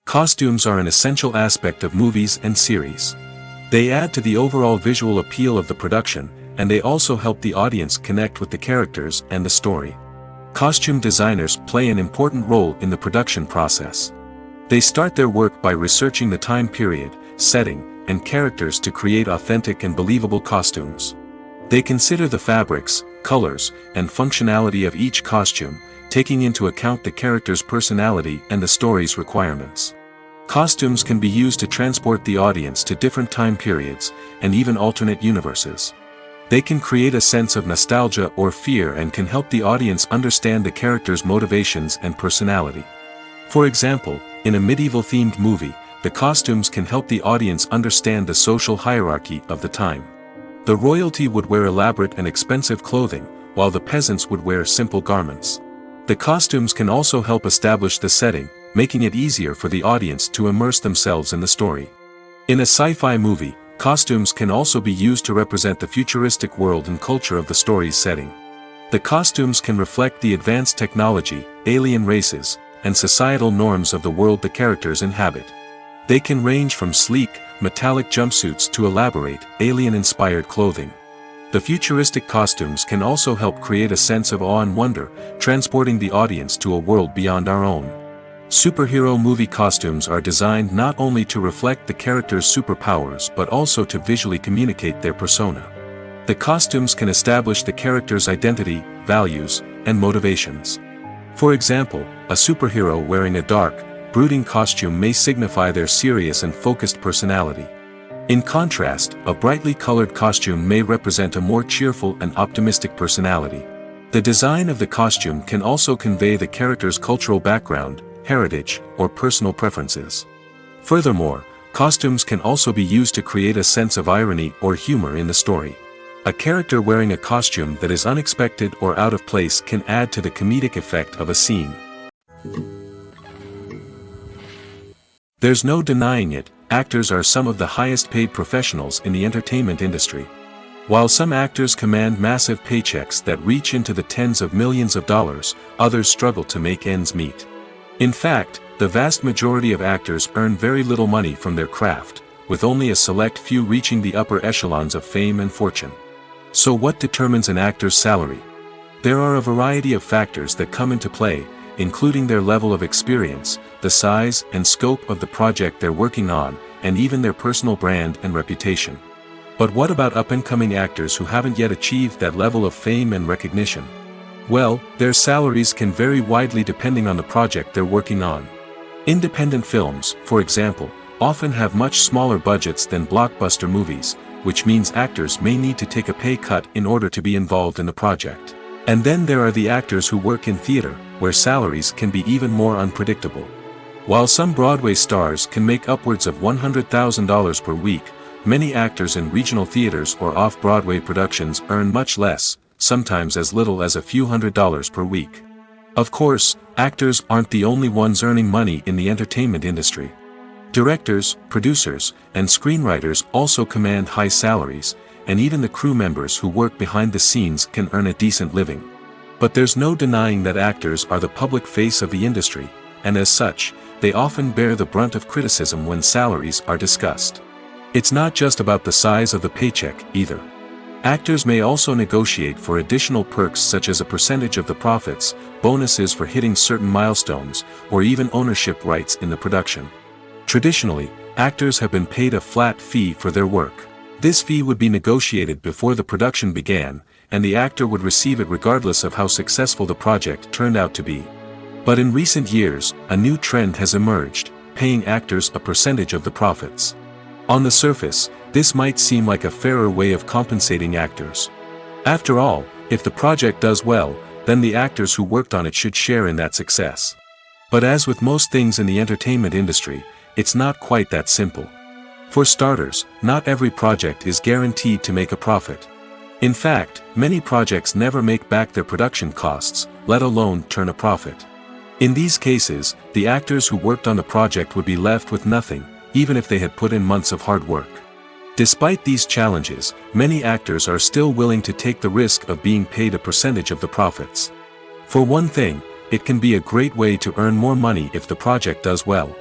Costumes are an essential aspect of movies and series. They add to the overall visual appeal of the production, and they also help the audience connect with the characters and the story. Costume designers play an important role in the production process. They start their work by researching the time period, setting, and characters to create authentic and believable costumes. They consider the fabrics, colors, and functionality of each costume, taking into account the character's personality and the story's requirements. Costumes can be used to transport the audience to different time periods, and even alternate universes. They can create a sense of nostalgia or fear and can help the audience understand the character's motivations and personality. For example, in a medieval-themed movie, the costumes can help the audience understand the social hierarchy of the time. The royalty would wear elaborate and expensive clothing, while the peasants would wear simple garments. The costumes can also help establish the setting, making it easier for the audience to immerse themselves in the story. In a sci-fi movie, costumes can also be used to represent the futuristic world and culture of the story's setting. The costumes can reflect the advanced technology, alien races, and societal norms of the world the characters inhabit. They can range from sleek, metallic jumpsuits to elaborate, alien-inspired clothing. The futuristic costumes can also help create a sense of awe and wonder, transporting the audience to a world beyond our own. Superhero movie costumes are designed not only to reflect the character's superpowers but also to visually communicate their persona. The costumes can establish the character's identity, values, and motivations. For example, a superhero wearing a dark, brooding costume may signify their serious and focused personality. In contrast, a brightly colored costume may represent a more cheerful and optimistic personality. The design of the costume can also convey the character's cultural background, heritage, or personal preferences. Furthermore, costumes can also be used to create a sense of irony or humor in the story. A character wearing a costume that is unexpected or out of place can add to the comedic effect of a scene. There's no denying it, actors are some of the highest paid professionals in the entertainment industry. While some actors command massive paychecks that reach into the tens of millions of dollars, others struggle to make ends meet. In fact, the vast majority of actors earn very little money from their craft, with only a select few reaching the upper echelons of fame and fortune. So what determines an actor's salary? There are a variety of factors that come into play, including their level of experience, the size and scope of the project they're working on, and even their personal brand and reputation. But what about up-and-coming actors who haven't yet achieved that level of fame and recognition? Well, their salaries can vary widely depending on the project they're working on. Independent films, for example, often have much smaller budgets than blockbuster movies, which means actors may need to take a pay cut in order to be involved in the project. And then there are the actors who work in theater, where salaries can be even more unpredictable. While some Broadway stars can make upwards of $100,000 per week, many actors in regional theaters or off-Broadway productions earn much less, sometimes as little as a few $100s per week. Of course, actors aren't the only ones earning money in the entertainment industry. Directors, producers, and screenwriters also command high salaries, and even the crew members who work behind the scenes can earn a decent living. But there's no denying that actors are the public face of the industry, and as such, they often bear the brunt of criticism when salaries are discussed. It's not just about the size of the paycheck, either. Actors may also negotiate for additional perks such as a percentage of the profits, bonuses for hitting certain milestones, or even ownership rights in the production. Traditionally, actors have been paid a flat fee for their work. This fee would be negotiated before the production began, and the actor would receive it regardless of how successful the project turned out to be. But in recent years, a new trend has emerged, paying actors a percentage of the profits. On the surface, this might seem like a fairer way of compensating actors. After all, if the project does well, then the actors who worked on it should share in that success. But as with most things in the entertainment industry, it's not quite that simple. For starters, not every project is guaranteed to make a profit. In fact, many projects never make back their production costs, let alone turn a profit. In these cases, the actors who worked on the project would be left with nothing, even if they had put in months of hard work. Despite these challenges, many actors are still willing to take the risk of being paid a percentage of the profits. For one thing, it can be a great way to earn more money if the project does well.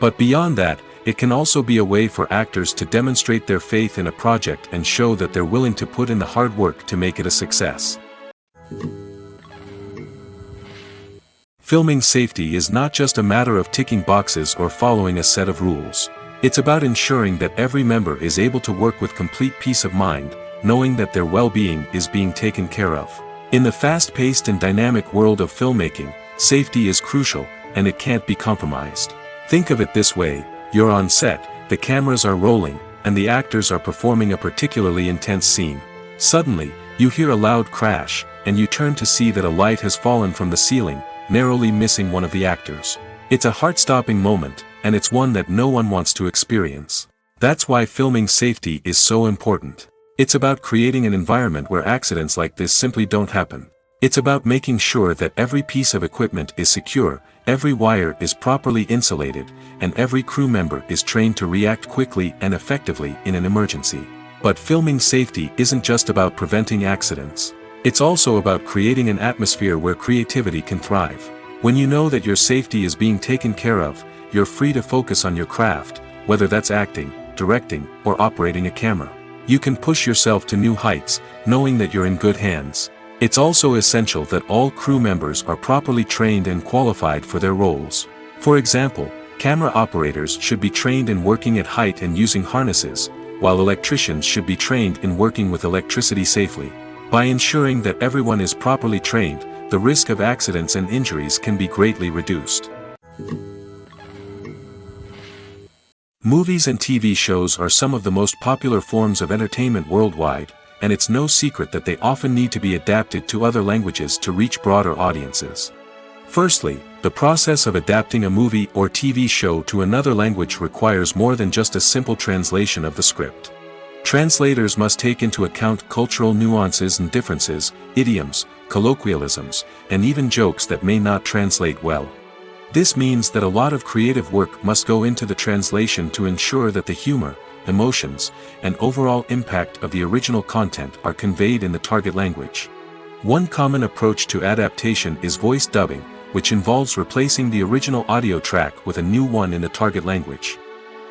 But beyond that, it can also be a way for actors to demonstrate their faith in a project and show that they're willing to put in the hard work to make it a success. Filming safety is not just a matter of ticking boxes or following a set of rules. It's about ensuring that every member is able to work with complete peace of mind, knowing that their well-being is being taken care of. In the fast-paced and dynamic world of filmmaking, safety is crucial, and it can't be compromised. Think of it this way: you're on set, the cameras are rolling, and the actors are performing a particularly intense scene. Suddenly, you hear a loud crash, and you turn to see that a light has fallen from the ceiling, narrowly missing one of the actors. It's a heart-stopping moment, and it's one that no one wants to experience. That's why filming safety is so important. It's about creating an environment where accidents like this simply don't happen. It's about making sure that every piece of equipment is secure, every wire is properly insulated, and every crew member is trained to react quickly and effectively in an emergency. But filming safety isn't just about preventing accidents. It's also about creating an atmosphere where creativity can thrive. When you know that your safety is being taken care of, you're free to focus on your craft, whether that's acting, directing, or operating a camera. You can push yourself to new heights, knowing that you're in good hands. It's also essential that all crew members are properly trained and qualified for their roles. For example, camera operators should be trained in working at height and using harnesses, while electricians should be trained in working with electricity safely. By ensuring that everyone is properly trained, the risk of accidents and injuries can be greatly reduced. Movies and TV shows are some of the most popular forms of entertainment worldwide, and it's no secret that they often need to be adapted to other languages to reach broader audiences. Firstly, the process of adapting a movie or TV show to another language requires more than just a simple translation of the script. Translators must take into account cultural nuances and differences, idioms, colloquialisms, and even jokes that may not translate well. This means that a lot of creative work must go into the translation to ensure that the humor, emotions, and overall impact of the original content are conveyed in the target language. One common approach to adaptation is voice dubbing, which involves replacing the original audio track with a new one in the target language.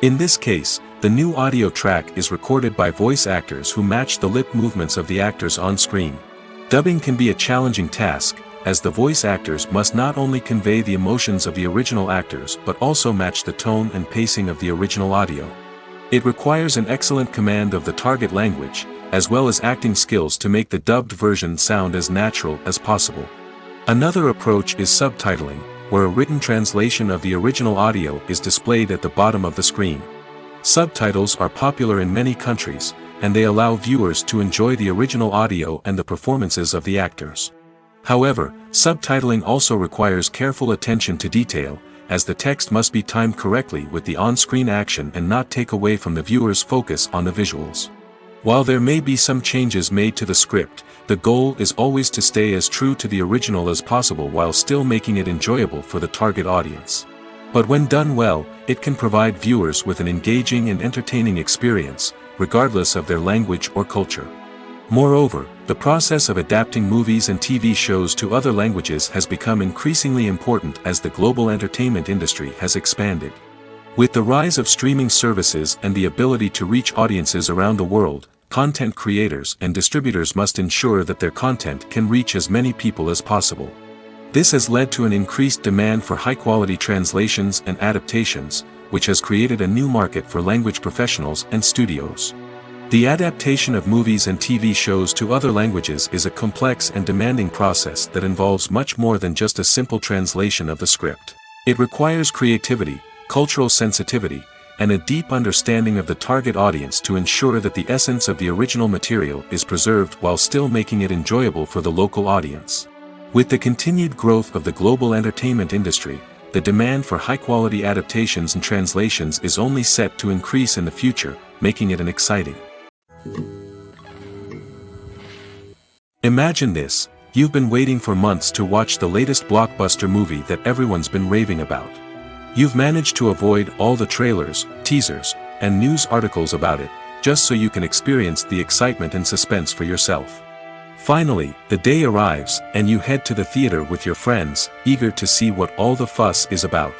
In this case, the new audio track is recorded by voice actors who match the lip movements of the actors on screen. Dubbing can be a challenging task, as the voice actors must not only convey the emotions of the original actors but also match the tone and pacing of the original audio. It requires an excellent command of the target language, as well as acting skills to make the dubbed version sound as natural as possible. Another approach is subtitling, where a written translation of the original audio is displayed at the bottom of the screen. Subtitles are popular in many countries, and they allow viewers to enjoy the original audio and the performances of the actors. However, subtitling also requires careful attention to detail, as the text must be timed correctly with the on-screen action and not take away from the viewer's focus on the visuals. While there may be some changes made to the script, the goal is always to stay as true to the original as possible while still making it enjoyable for the target audience. But when done well, it can provide viewers with an engaging and entertaining experience, regardless of their language or culture. Moreover, the process of adapting movies and TV shows to other languages has become increasingly important as the global entertainment industry has expanded. With the rise of streaming services and the ability to reach audiences around the world, content creators and distributors must ensure that their content can reach as many people as possible. This has led to an increased demand for high-quality translations and adaptations, which has created a new market for language professionals and studios. The adaptation of movies and TV shows to other languages is a complex and demanding process that involves much more than just a simple translation of the script. It requires creativity, cultural sensitivity, and a deep understanding of the target audience to ensure that the essence of the original material is preserved while still making it enjoyable for the local audience. With the continued growth of the global entertainment industry, the demand for high-quality adaptations and translations is only set to increase in the future, making it an exciting. Imagine this: you've been waiting for months to watch the latest blockbuster movie that everyone's been raving about. You've managed to avoid all the trailers, teasers, and news articles about it, just so you can experience the excitement and suspense for yourself. Finally, the day arrives, and you head to the theater with your friends, eager to see what all the fuss is about.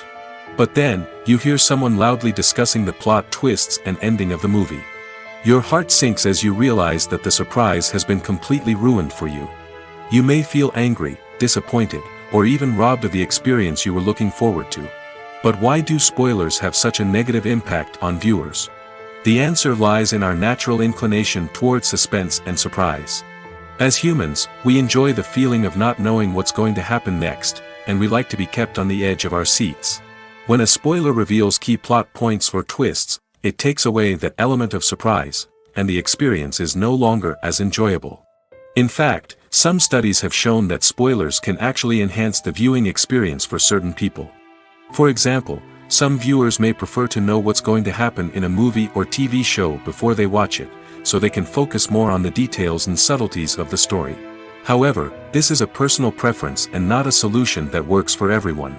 But then, you hear someone loudly discussing the plot twists and ending of the movie. Your heart sinks as you realize that the surprise has been completely ruined for you. You may feel angry, disappointed, or even robbed of the experience you were looking forward to. But why do spoilers have such a negative impact on viewers? The answer lies in our natural inclination towards suspense and surprise. As humans, we enjoy the feeling of not knowing what's going to happen next, and we like to be kept on the edge of our seats. When a spoiler reveals key plot points or twists, it takes away that element of surprise, and the experience is no longer as enjoyable. In fact, some studies have shown that spoilers can actually enhance the viewing experience for certain people. For example, some viewers may prefer to know what's going to happen in a movie or TV show before they watch it, so they can focus more on the details and subtleties of the story. However, this is a personal preference and not a solution that works for everyone.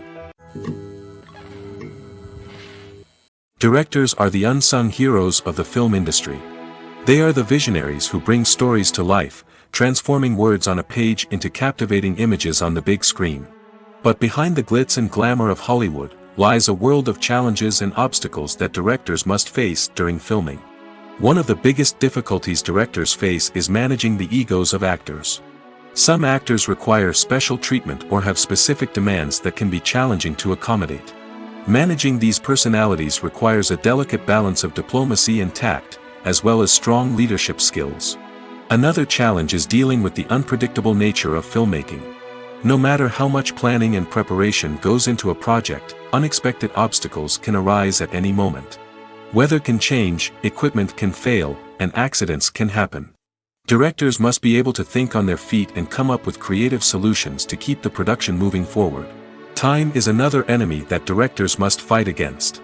Directors are the unsung heroes of the film industry. They are the visionaries who bring stories to life, transforming words on a page into captivating images on the big screen. But behind the glitz and glamour of Hollywood, lies a world of challenges and obstacles that directors must face during filming. One of the biggest difficulties directors face is managing the egos of actors. Some actors require special treatment or have specific demands that can be challenging to accommodate. Managing these personalities requires a delicate balance of diplomacy and tact, as well as strong leadership skills. Another challenge is dealing with the unpredictable nature of filmmaking. No matter how much planning and preparation goes into a project, unexpected obstacles can arise at any moment. Weather can change, equipment can fail, and accidents can happen. Directors must be able to think on their feet and come up with creative solutions to keep the production moving forward. Time is another enemy that directors must fight against.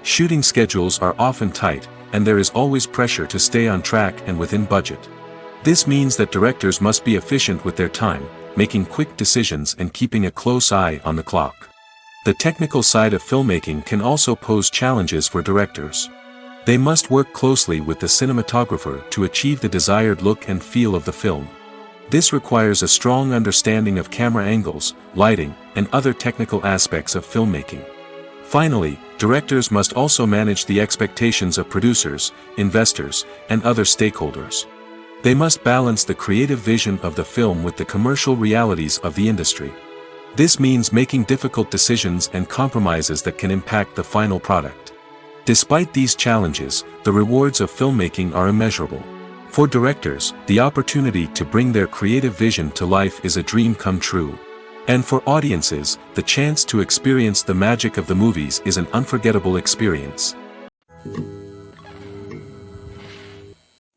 Shooting schedules are often tight, and there is always pressure to stay on track and within budget. This means that directors must be efficient with their time, making quick decisions and keeping a close eye on the clock. The technical side of filmmaking can also pose challenges for directors. They must work closely with the cinematographer to achieve the desired look and feel of the film. This requires a strong understanding of camera angles, lighting, and other technical aspects of filmmaking. Finally, directors must also manage the expectations of producers, investors, and other stakeholders. They must balance the creative vision of the film with the commercial realities of the industry. This means making difficult decisions and compromises that can impact the final product. Despite these challenges, the rewards of filmmaking are immeasurable. For directors, the opportunity to bring their creative vision to life is a dream come true. And for audiences, the chance to experience the magic of the movies is an unforgettable experience.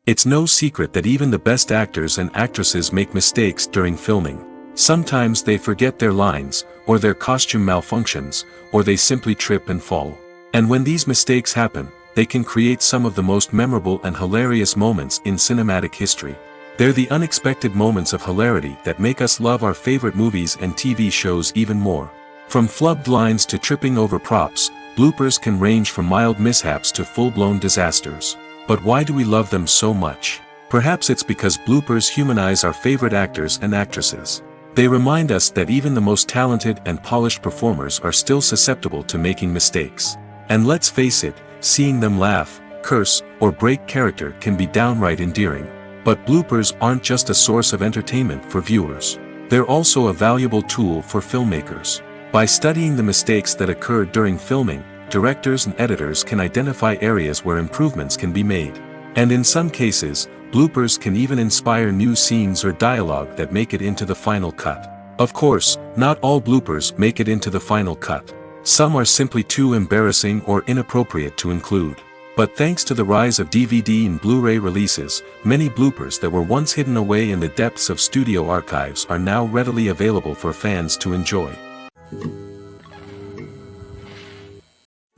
It's no secret that even the best actors and actresses make mistakes during filming. Sometimes they forget their lines, or their costume malfunctions, or they simply trip and fall. And when these mistakes happen, they can create some of the most memorable and hilarious moments in cinematic history. They're the unexpected moments of hilarity that make us love our favorite movies and TV shows even more. From flubbed lines to tripping over props, bloopers can range from mild mishaps to full-blown disasters. But why do we love them so much? Perhaps it's because bloopers humanize our favorite actors and actresses. They remind us that even the most talented and polished performers are still susceptible to making mistakes. And let's face it, seeing them laugh, curse, or break character can be downright endearing. But bloopers aren't just a source of entertainment for viewers. They're also a valuable tool for filmmakers. By studying the mistakes that occurred during filming, directors and editors can identify areas where improvements can be made. And in some cases, bloopers can even inspire new scenes or dialogue that make it into the final cut. Of course, not all bloopers make it into the final cut. Some are simply too embarrassing or inappropriate to include. But thanks to the rise of DVD and Blu-ray releases, many bloopers that were once hidden away in the depths of studio archives are now readily available for fans to enjoy.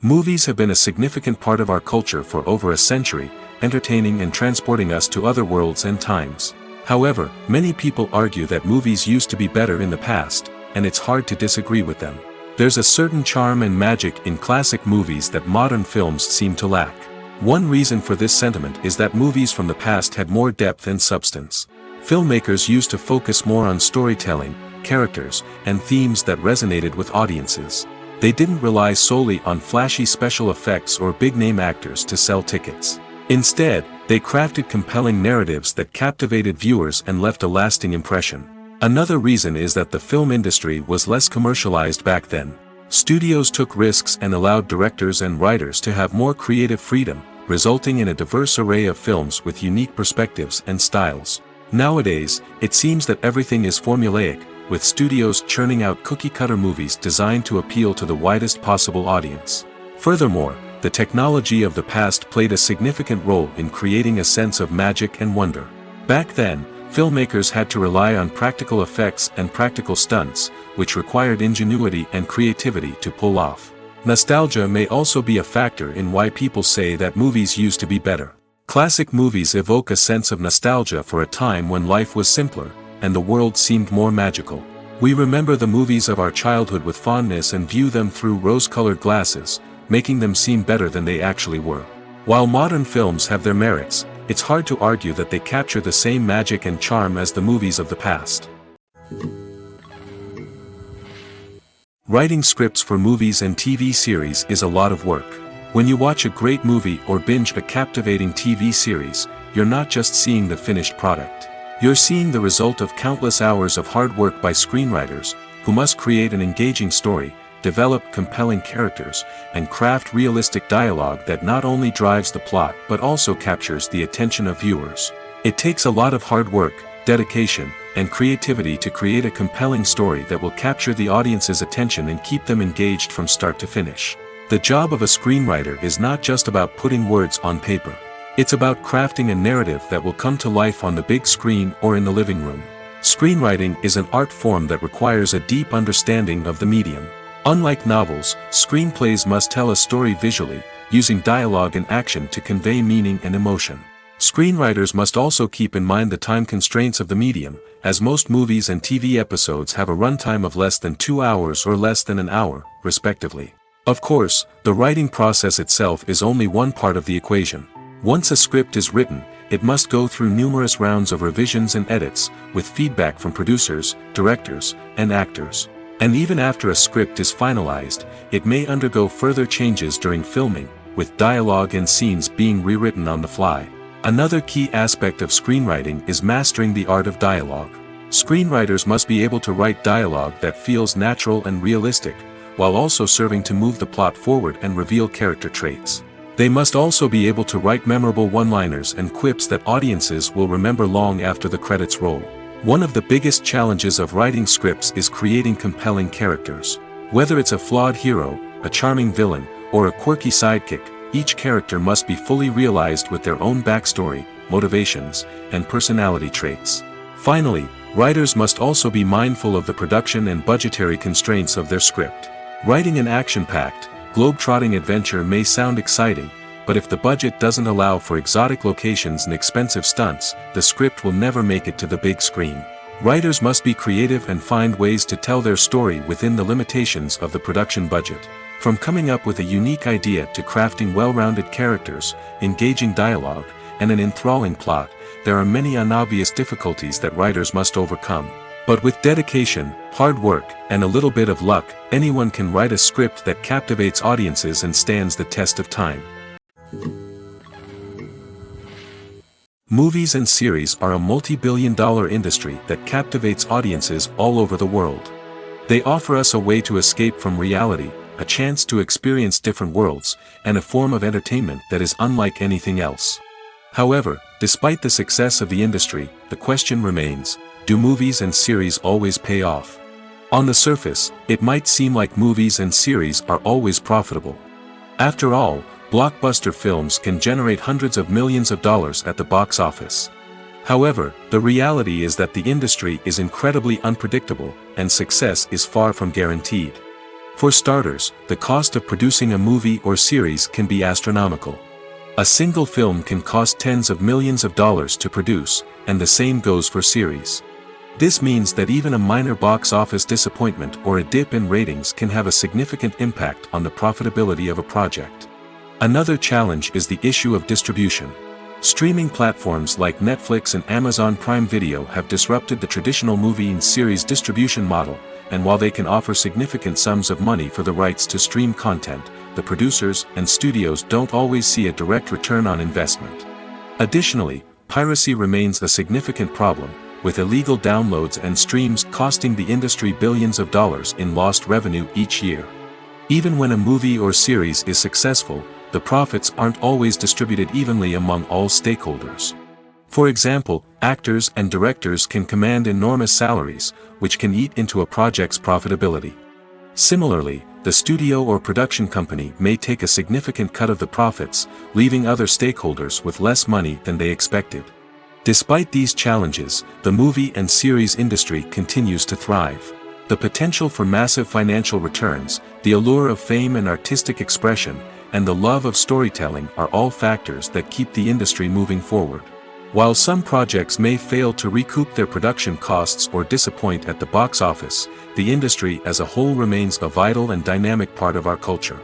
Movies have been a significant part of our culture for over a century, entertaining and transporting us to other worlds and times. However, many people argue that movies used to be better in the past, and it's hard to disagree with them. There's a certain charm and magic in classic movies that modern films seem to lack. One reason for this sentiment is that movies from the past had more depth and substance. Filmmakers used to focus more on storytelling, characters, and themes that resonated with audiences. They didn't rely solely on flashy special effects or big-name actors to sell tickets. Instead, they crafted compelling narratives that captivated viewers and left a lasting impression. Another reason is that the film industry was less commercialized back then. Studios took risks and allowed directors and writers to have more creative freedom, resulting in a diverse array of films with unique perspectives and styles. Nowadays, it seems that everything is formulaic, with studios churning out cookie-cutter movies designed to appeal to the widest possible audience. Furthermore, the technology of the past played a significant role in creating a sense of magic and wonder. Back then, filmmakers had to rely on practical effects and practical stunts, which required ingenuity and creativity to pull off. Nostalgia may also be a factor in why people say that movies used to be better. Classic movies evoke a sense of nostalgia for a time when life was simpler, and the world seemed more magical. We remember the movies of our childhood with fondness and view them through rose-colored glasses, making them seem better than they actually were. While modern films have their merits, it's hard to argue that they capture the same magic and charm as the movies of the past. Writing scripts for movies and TV series is a lot of work. When you watch a great movie or binge a captivating TV series, you're not just seeing the finished product. You're seeing the result of countless hours of hard work by screenwriters, who must create an engaging story, develop compelling characters, and craft realistic dialogue that not only drives the plot but also captures the attention of viewers. It takes a lot of hard work, dedication, and creativity to create a compelling story that will capture the audience's attention and keep them engaged from start to finish. The job of a screenwriter is not just about putting words on paper. It's about crafting a narrative that will come to life on the big screen or in the living room. Screenwriting is an art form that requires a deep understanding of the medium. Unlike novels, screenplays must tell a story visually, using dialogue and action to convey meaning and emotion. Screenwriters must also keep in mind the time constraints of the medium, as most movies and TV episodes have a runtime of less than 2 hours or less than an hour, respectively. Of course, the writing process itself is only one part of the equation. Once a script is written, it must go through numerous rounds of revisions and edits, with feedback from producers, directors, and actors. And even after a script is finalized, it may undergo further changes during filming, with dialogue and scenes being rewritten on the fly. Another key aspect of screenwriting is mastering the art of dialogue. Screenwriters must be able to write dialogue that feels natural and realistic, while also serving to move the plot forward and reveal character traits. They must also be able to write memorable one-liners and quips that audiences will remember long after the credits roll. One of the biggest challenges of writing scripts is creating compelling characters. Whether it's a flawed hero, a charming villain, or a quirky sidekick, each character must be fully realized with their own backstory, motivations, and personality traits. Finally, writers must also be mindful of the production and budgetary constraints of their script. Writing an action-packed, globe-trotting adventure may sound exciting, but if the budget doesn't allow for exotic locations and expensive stunts, the script will never make it to the big screen. Writers must be creative and find ways to tell their story within the limitations of the production budget. From coming up with a unique idea to crafting well-rounded characters, engaging dialogue, and an enthralling plot, there are many unobvious difficulties that writers must overcome. But with dedication, hard work, and a little bit of luck, anyone can write a script that captivates audiences and stands the test of time. Movies and series are a multi-billion-dollar industry that captivates audiences all over the world. They offer us a way to escape from reality, a chance to experience different worlds, and a form of entertainment that is unlike anything else. However, despite the success of the industry, the question remains, do movies and series always pay off? On the surface, it might seem like movies and series are always profitable. After all, blockbuster films can generate hundreds of millions of dollars at the box office. However, the reality is that the industry is incredibly unpredictable, and success is far from guaranteed. For starters, the cost of producing a movie or series can be astronomical. A single film can cost tens of millions of dollars to produce, and the same goes for series. This means that even a minor box office disappointment or a dip in ratings can have a significant impact on the profitability of a project. Another challenge is the issue of distribution. Streaming platforms like Netflix and Amazon Prime Video have disrupted the traditional movie and series distribution model, and while they can offer significant sums of money for the rights to stream content, the producers and studios don't always see a direct return on investment. Additionally, piracy remains a significant problem, with illegal downloads and streams costing the industry billions of dollars in lost revenue each year. Even when a movie or series is successful, the profits aren't always distributed evenly among all stakeholders. For example, actors and directors can command enormous salaries, which can eat into a project's profitability. Similarly, the studio or production company may take a significant cut of the profits, leaving other stakeholders with less money than they expected. Despite these challenges, the movie and series industry continues to thrive. The potential for massive financial returns, the allure of fame and artistic expression, and the love of storytelling are all factors that keep the industry moving forward. While some projects may fail to recoup their production costs or disappoint at the box office, the industry as a whole remains a vital and dynamic part of our culture.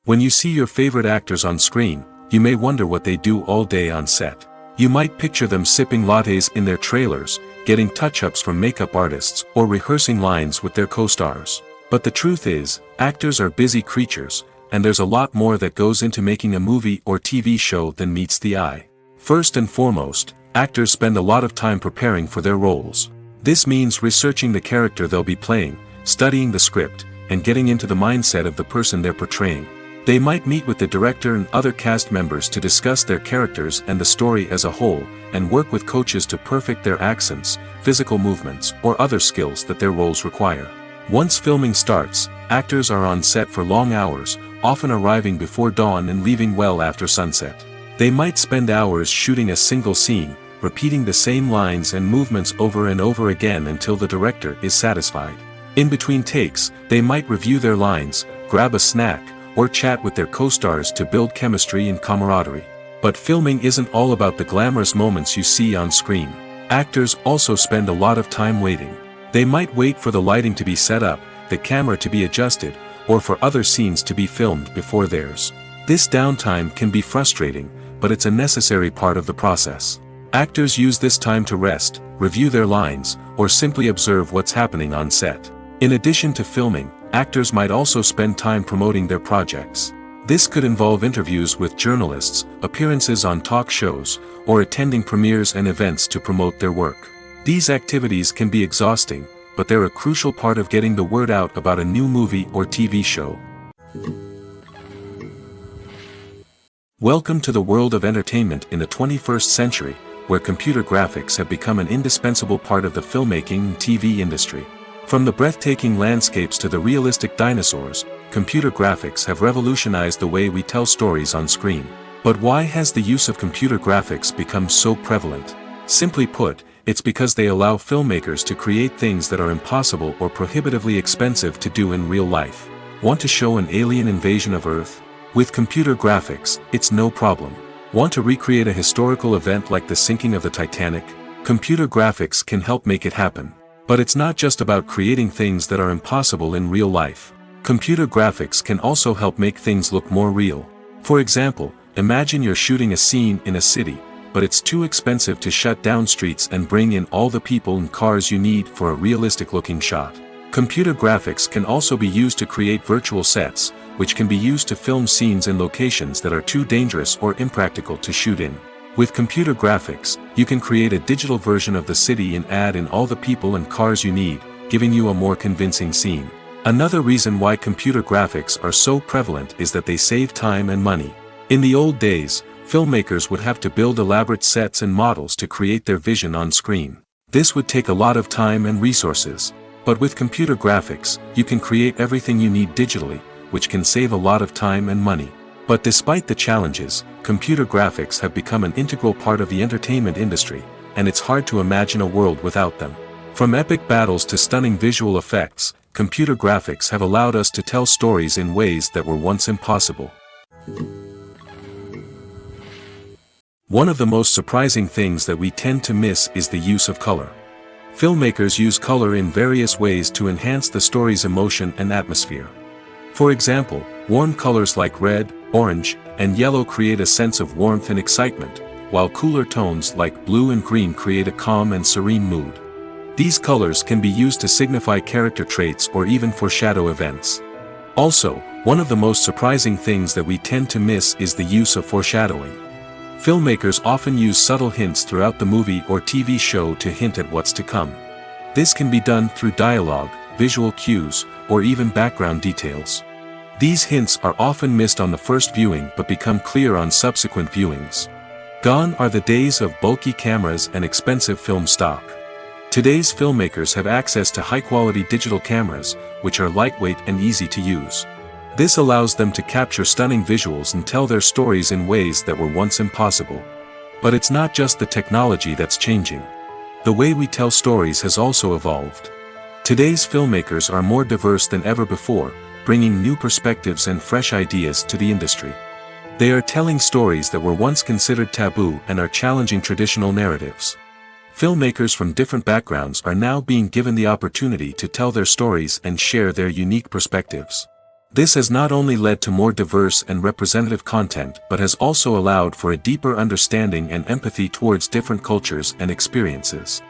When you see your favorite actors on screen, you may wonder what they do all day on set. You might picture them sipping lattes in their trailers, getting touch-ups from makeup artists, or rehearsing lines with their co-stars. But the truth is, actors are busy creatures, and there's a lot more that goes into making a movie or TV show than meets the eye. First and foremost, actors spend a lot of time preparing for their roles. This means researching the character they'll be playing, studying the script, and getting into the mindset of the person they're portraying. They might meet with the director and other cast members to discuss their characters and the story as a whole, and work with coaches to perfect their accents, physical movements, or other skills that their roles require. Once filming starts, actors are on set for long hours, often arriving before dawn and leaving well after sunset. They might spend hours shooting a single scene, repeating the same lines and movements over and over again until the director is satisfied. In between takes, they might review their lines, grab a snack, or chat with their co-stars to build chemistry and camaraderie. But filming isn't all about the glamorous moments you see on screen. Actors also spend a lot of time waiting. They might wait for the lighting to be set up, the camera to be adjusted, or for other scenes to be filmed before theirs. This downtime can be frustrating, but it's a necessary part of the process. Actors use this time to rest, review their lines, or simply observe what's happening on set. In addition to filming, actors might also spend time promoting their projects. This could involve interviews with journalists, appearances on talk shows, or attending premieres and events to promote their work. These activities can be exhausting, but they're a crucial part of getting the word out about a new movie or TV show. Welcome to the world of entertainment in the 21st century, where computer graphics have become an indispensable part of the filmmaking and TV industry. From the breathtaking landscapes to the realistic dinosaurs, computer graphics have revolutionized the way we tell stories on screen. But why has the use of computer graphics become so prevalent? Simply put, it's because they allow filmmakers to create things that are impossible or prohibitively expensive to do in real life. Want to show an alien invasion of Earth? With computer graphics, it's no problem. Want to recreate a historical event like the sinking of the Titanic? Computer graphics can help make it happen. But it's not just about creating things that are impossible in real life. Computer graphics can also help make things look more real. For example, imagine you're shooting a scene in a city, but it's too expensive to shut down streets and bring in all the people and cars you need for a realistic-looking shot. Computer graphics can also be used to create virtual sets, which can be used to film scenes in locations that are too dangerous or impractical to shoot in. With computer graphics, you can create a digital version of the city and add in all the people and cars you need, giving you a more convincing scene. Another reason why computer graphics are so prevalent is that they save time and money. In the old days, filmmakers would have to build elaborate sets and models to create their vision on screen. This would take a lot of time and resources. But with computer graphics, you can create everything you need digitally, which can save a lot of time and money. But despite the challenges, computer graphics have become an integral part of the entertainment industry, and it's hard to imagine a world without them. From epic battles to stunning visual effects, computer graphics have allowed us to tell stories in ways that were once impossible. One of the most surprising things that we tend to miss is the use of color. Filmmakers use color in various ways to enhance the story's emotion and atmosphere. For example, warm colors like red, orange, and yellow create a sense of warmth and excitement, while cooler tones like blue and green create a calm and serene mood. These colors can be used to signify character traits or even foreshadow events. Also, one of the most surprising things that we tend to miss is the use of foreshadowing. Filmmakers often use subtle hints throughout the movie or TV show to hint at what's to come. This can be done through dialogue, visual cues, or even background details. These hints are often missed on the first viewing but become clear on subsequent viewings. Gone are the days of bulky cameras and expensive film stock. Today's filmmakers have access to high-quality digital cameras, which are lightweight and easy to use. This allows them to capture stunning visuals and tell their stories in ways that were once impossible. But it's not just the technology that's changing. The way we tell stories has also evolved. Today's filmmakers are more diverse than ever before, bringing new perspectives and fresh ideas to the industry. They are telling stories that were once considered taboo and are challenging traditional narratives. Filmmakers from different backgrounds are now being given the opportunity to tell their stories and share their unique perspectives. This has not only led to more diverse and representative content but has also allowed for a deeper understanding and empathy towards different cultures and experiences.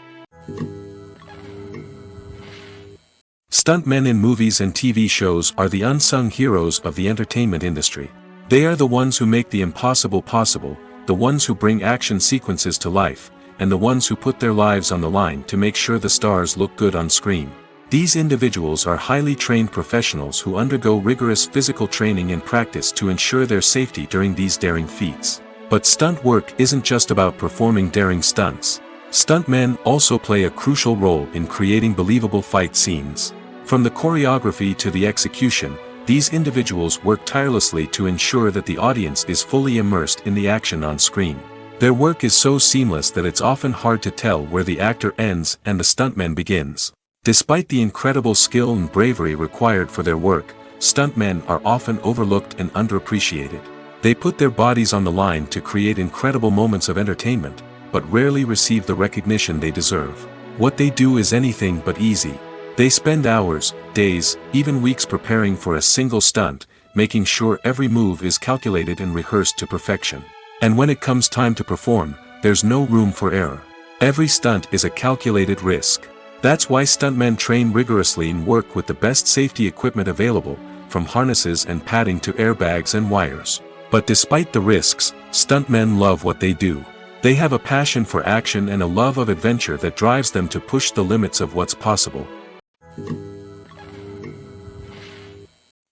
Stuntmen in movies and TV shows are the unsung heroes of the entertainment industry. They are the ones who make the impossible possible, the ones who bring action sequences to life, and the ones who put their lives on the line to make sure the stars look good on screen. These individuals are highly trained professionals who undergo rigorous physical training and practice to ensure their safety during these daring feats. But stunt work isn't just about performing daring stunts. Stuntmen also play a crucial role in creating believable fight scenes. From the choreography to the execution, these individuals work tirelessly to ensure that the audience is fully immersed in the action on screen. Their work is so seamless that it's often hard to tell where the actor ends and the stuntman begins. Despite the incredible skill and bravery required for their work, stuntmen are often overlooked and underappreciated. They put their bodies on the line to create incredible moments of entertainment, but rarely receive the recognition they deserve. What they do is anything but easy. They spend hours, days, even weeks preparing for a single stunt, making sure every move is calculated and rehearsed to perfection. And when it comes time to perform, there's no room for error. Every stunt is a calculated risk. That's why stuntmen train rigorously and work with the best safety equipment available, from harnesses and padding to airbags and wires. But despite the risks, stuntmen love what they do. They have a passion for action and a love of adventure that drives them to push the limits of what's possible.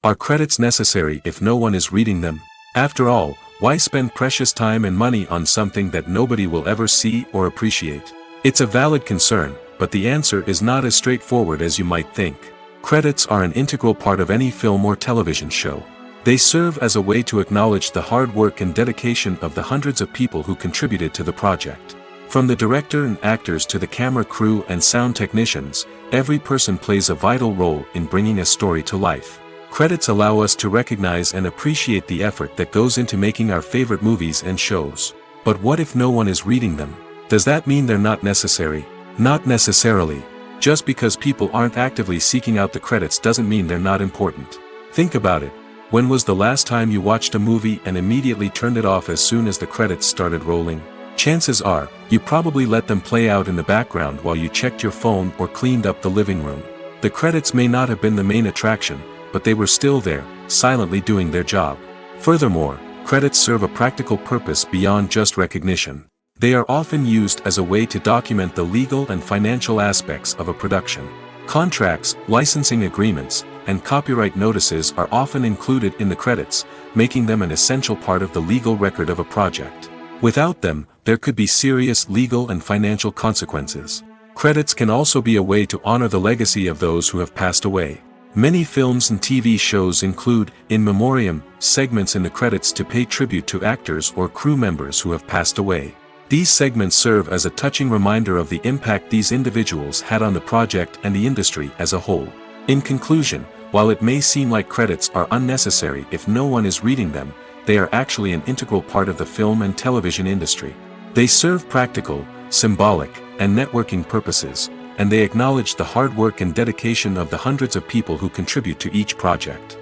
Are credits necessary if no one is reading them? After all, why spend precious time and money on something that nobody will ever see or appreciate? It's a valid concern, but the answer is not as straightforward as you might think. Credits are an integral part of any film or television show. They serve as a way to acknowledge the hard work and dedication of the hundreds of people who contributed to the project. From the director and actors to the camera crew and sound technicians, every person plays a vital role in bringing a story to life. Credits allow us to recognize and appreciate the effort that goes into making our favorite movies and shows. But what if no one is reading them? Does that mean they're not necessary? Not necessarily. Just because people aren't actively seeking out the credits doesn't mean they're not important. Think about it. When was the last time you watched a movie and immediately turned it off as soon as the credits started rolling? Chances are, you probably let them play out in the background while you checked your phone or cleaned up the living room. The credits may not have been the main attraction, but they were still there, silently doing their job. Furthermore, credits serve a practical purpose beyond just recognition. They are often used as a way to document the legal and financial aspects of a production. Contracts, licensing agreements, and copyright notices are often included in the credits, making them an essential part of the legal record of a project. Without them, there could be serious legal and financial consequences. Credits can also be a way to honor the legacy of those who have passed away. Many films and TV shows include, in memoriam, segments in the credits to pay tribute to actors or crew members who have passed away. These segments serve as a touching reminder of the impact these individuals had on the project and the industry as a whole. In conclusion, while it may seem like credits are unnecessary if no one is reading them, they are actually an integral part of the film and television industry. They serve practical, symbolic, and networking purposes, and they acknowledge the hard work and dedication of the hundreds of people who contribute to each project.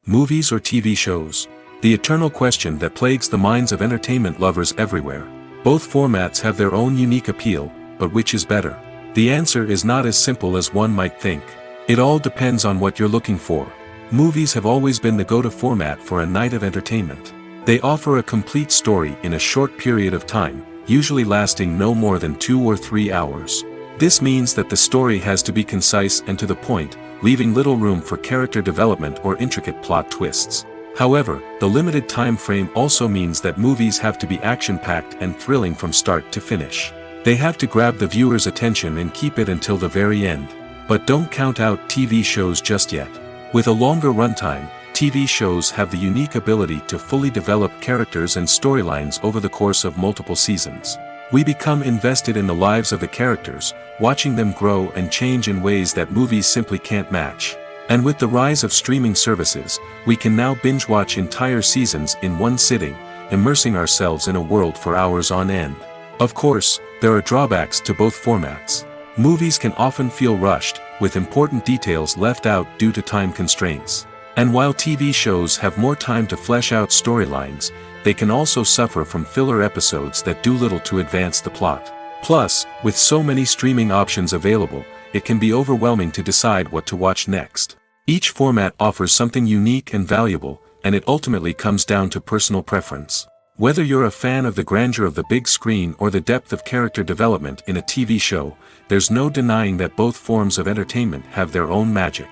Movies or TV shows? The eternal question that plagues the minds of entertainment lovers everywhere. Both formats have their own unique appeal, but which is better? The answer is not as simple as one might think. It all depends on what you're looking for. Movies have always been the go-to format for a night of entertainment. They offer a complete story in a short period of time, usually lasting no more than 2 or 3 hours. This means that the story has to be concise and to the point, leaving little room for character development or intricate plot twists. However, the limited time frame also means that movies have to be action-packed and thrilling from start to finish. They have to grab the viewer's attention and keep it until the very end. But don't count out TV shows just yet. With a longer runtime, TV shows have the unique ability to fully develop characters and storylines over the course of multiple seasons. We become invested in the lives of the characters, watching them grow and change in ways that movies simply can't match. And with the rise of streaming services, we can now binge-watch entire seasons in one sitting, immersing ourselves in a world for hours on end. Of course, there are drawbacks to both formats. Movies can often feel rushed, with important details left out due to time constraints. And while TV shows have more time to flesh out storylines, they can also suffer from filler episodes that do little to advance the plot. Plus, with so many streaming options available, it can be overwhelming to decide what to watch next. Each format offers something unique and valuable, and it ultimately comes down to personal preference. Whether you're a fan of the grandeur of the big screen or the depth of character development in a TV show, there's no denying that both forms of entertainment have their own magic.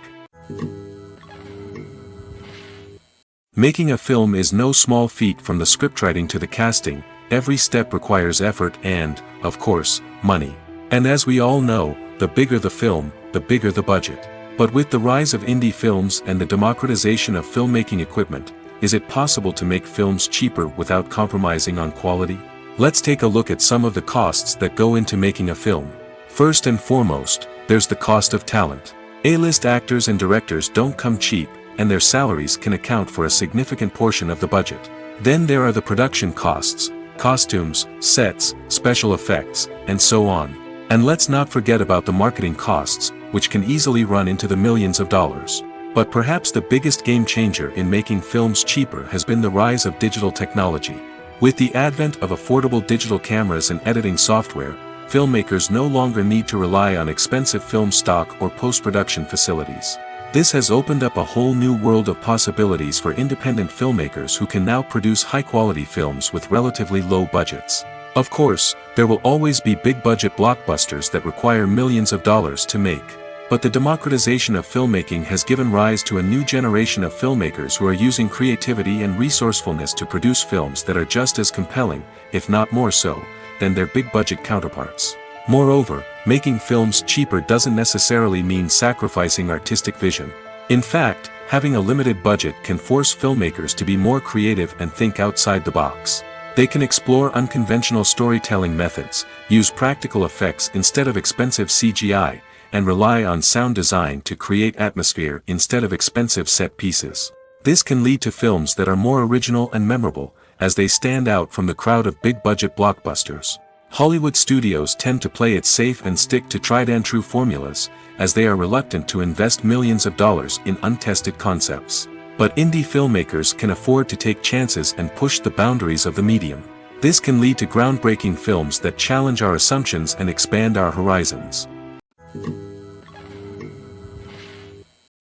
Making a film is no small feat. From the scriptwriting to the casting, every step requires effort and, of course, money. And as we all know, the bigger the film, the bigger the budget. But with the rise of indie films and the democratization of filmmaking equipment, is it possible to make films cheaper without compromising on quality? Let's take a look at some of the costs that go into making a film. First and foremost, there's the cost of talent. A-list actors and directors don't come cheap, and their salaries can account for a significant portion of the budget. Then there are the production costs, costumes, sets, special effects, and so on. And let's not forget about the marketing costs, which can easily run into the millions of dollars. But perhaps the biggest game changer in making films cheaper has been the rise of digital technology. With the advent of affordable digital cameras and editing software, filmmakers no longer need to rely on expensive film stock or post-production facilities. This has opened up a whole new world of possibilities for independent filmmakers who can now produce high-quality films with relatively low budgets. Of course, there will always be big-budget blockbusters that require millions of dollars to make. But the democratization of filmmaking has given rise to a new generation of filmmakers who are using creativity and resourcefulness to produce films that are just as compelling, if not more so, than their big-budget counterparts. Moreover, making films cheaper doesn't necessarily mean sacrificing artistic vision. In fact, having a limited budget can force filmmakers to be more creative and think outside the box. They can explore unconventional storytelling methods, use practical effects instead of expensive CGI, and rely on sound design to create atmosphere instead of expensive set pieces. This can lead to films that are more original and memorable, as they stand out from the crowd of big-budget blockbusters. Hollywood studios tend to play it safe and stick to tried-and-true formulas, as they are reluctant to invest millions of dollars in untested concepts. But indie filmmakers can afford to take chances and push the boundaries of the medium. This can lead to groundbreaking films that challenge our assumptions and expand our horizons.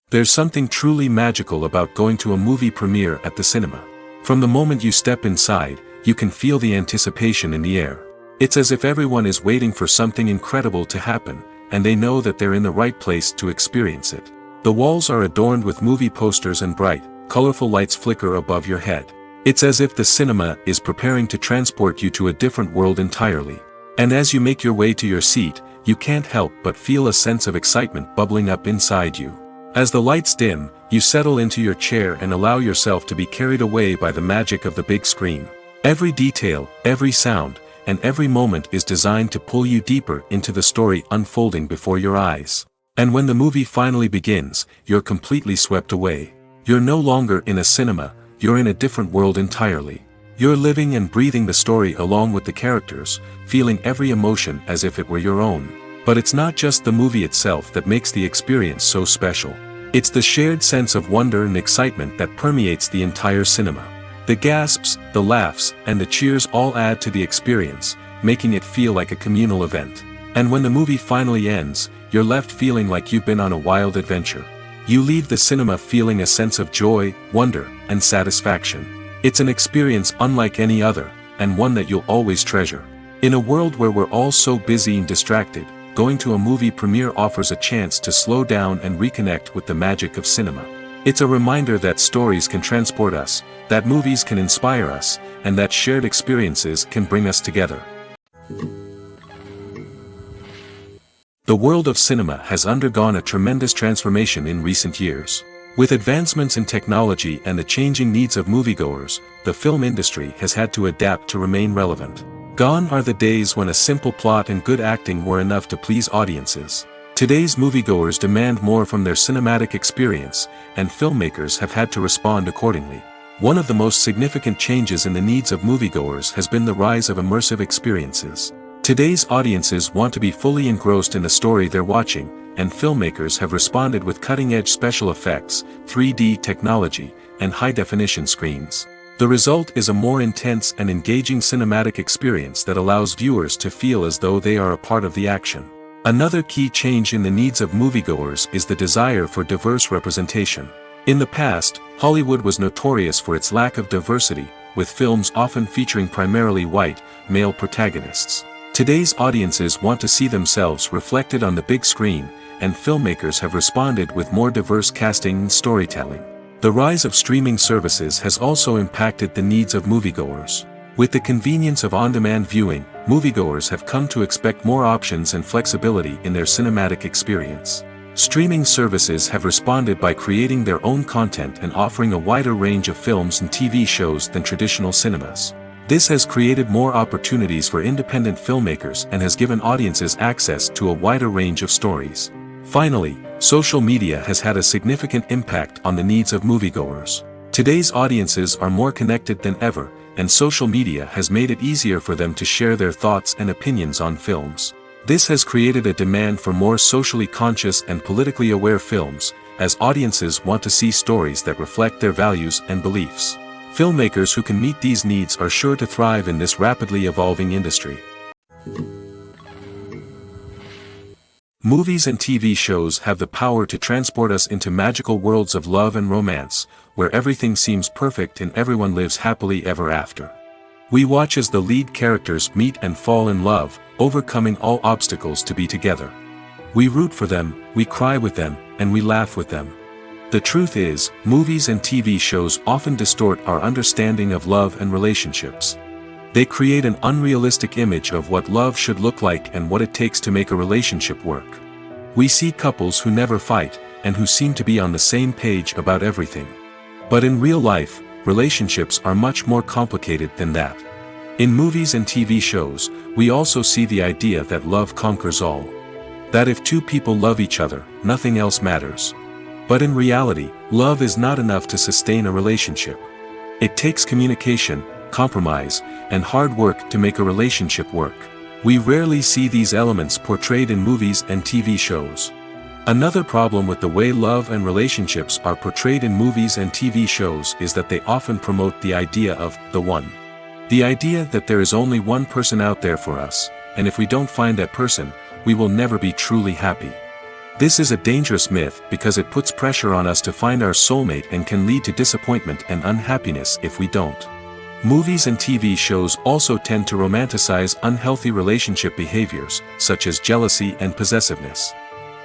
There's something truly magical about going to a movie premiere at the cinema. From the moment you step inside, you can feel the anticipation in the air. It's as if everyone is waiting for something incredible to happen, and they know that they're in the right place to experience it. The walls are adorned with movie posters and bright, colorful lights flicker above your head. It's as if the cinema is preparing to transport you to a different world entirely. And as you make your way to your seat, you can't help but feel a sense of excitement bubbling up inside you. As the lights dim, you settle into your chair and allow yourself to be carried away by the magic of the big screen. Every detail, every sound, and every moment is designed to pull you deeper into the story unfolding before your eyes. And when the movie finally begins, you're completely swept away. You're no longer in a cinema, you're in a different world entirely. You're living and breathing the story along with the characters, feeling every emotion as if it were your own. But it's not just the movie itself that makes the experience so special. It's the shared sense of wonder and excitement that permeates the entire cinema. The gasps, the laughs, and the cheers all add to the experience, making it feel like a communal event. And when the movie finally ends, you're left feeling like you've been on a wild adventure. You leave the cinema feeling a sense of joy, wonder, and satisfaction. It's an experience unlike any other, and one that you'll always treasure. In a world where we're all so busy and distracted, going to a movie premiere offers a chance to slow down and reconnect with the magic of cinema. It's a reminder that stories can transport us, that movies can inspire us, and that shared experiences can bring us together. The world of cinema has undergone a tremendous transformation in recent years. With advancements in technology and the changing needs of moviegoers, the film industry has had to adapt to remain relevant. Gone are the days when a simple plot and good acting were enough to please audiences. Today's moviegoers demand more from their cinematic experience, and filmmakers have had to respond accordingly. One of the most significant changes in the needs of moviegoers has been the rise of immersive experiences. Today's audiences want to be fully engrossed in the story they're watching, and filmmakers have responded with cutting-edge special effects, 3D technology, and high-definition screens. The result is a more intense and engaging cinematic experience that allows viewers to feel as though they are a part of the action. Another key change in the needs of moviegoers is the desire for diverse representation. In the past, Hollywood was notorious for its lack of diversity, with films often featuring primarily white, male protagonists. Today's audiences want to see themselves reflected on the big screen, and filmmakers have responded with more diverse casting and storytelling. The rise of streaming services has also impacted the needs of moviegoers. With the convenience of on-demand viewing, moviegoers have come to expect more options and flexibility in their cinematic experience. Streaming services have responded by creating their own content and offering a wider range of films and TV shows than traditional cinemas. This has created more opportunities for independent filmmakers and has given audiences access to a wider range of stories. Finally, social media has had a significant impact on the needs of moviegoers. Today's audiences are more connected than ever, and social media has made it easier for them to share their thoughts and opinions on films. This has created a demand for more socially conscious and politically aware films, as audiences want to see stories that reflect their values and beliefs. Filmmakers who can meet these needs are sure to thrive in this rapidly evolving industry. Movies and TV shows have the power to transport us into magical worlds of love and romance, where everything seems perfect and everyone lives happily ever after. We watch as the lead characters meet and fall in love, overcoming all obstacles to be together. We root for them, we cry with them, and we laugh with them. The truth is, movies and TV shows often distort our understanding of love and relationships. They create an unrealistic image of what love should look like and what it takes to make a relationship work. We see couples who never fight, and who seem to be on the same page about everything. But in real life, relationships are much more complicated than that. In movies and TV shows, we also see the idea that love conquers all. That if two people love each other, nothing else matters. But in reality, love is not enough to sustain a relationship. It takes communication, compromise, and hard work to make a relationship work. We rarely see these elements portrayed in movies and TV shows. Another problem with the way love and relationships are portrayed in movies and TV shows is that they often promote the idea of the one. The idea that there is only one person out there for us, and if we don't find that person, we will never be truly happy. This is a dangerous myth because it puts pressure on us to find our soulmate and can lead to disappointment and unhappiness if we don't. Movies and TV shows also tend to romanticize unhealthy relationship behaviors, such as jealousy and possessiveness.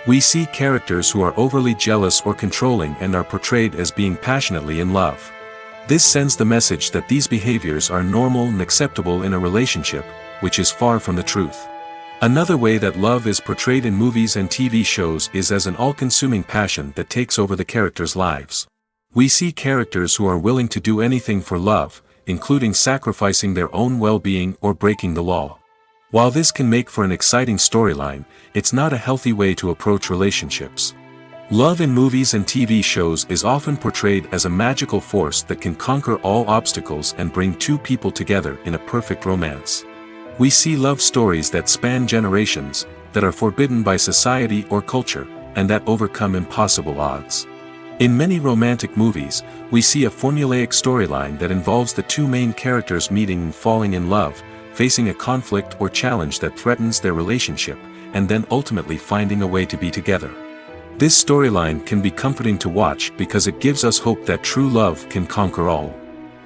We see characters who are overly jealous or controlling and are portrayed as being passionately in love. This sends the message that these behaviors are normal and acceptable in a relationship, which is far from the truth. Another way that love is portrayed in movies and TV shows is as an all-consuming passion that takes over the characters' lives. We see characters who are willing to do anything for love, including sacrificing their own well-being or breaking the law. While this can make for an exciting storyline, it's not a healthy way to approach relationships. Love in movies and TV shows is often portrayed as a magical force that can conquer all obstacles and bring two people together in a perfect romance. We see love stories that span generations, that are forbidden by society or culture, and that overcome impossible odds. In many romantic movies, we see a formulaic storyline that involves the two main characters meeting and falling in love, facing a conflict or challenge that threatens their relationship, and then ultimately finding a way to be together. This storyline can be comforting to watch because it gives us hope that true love can conquer all.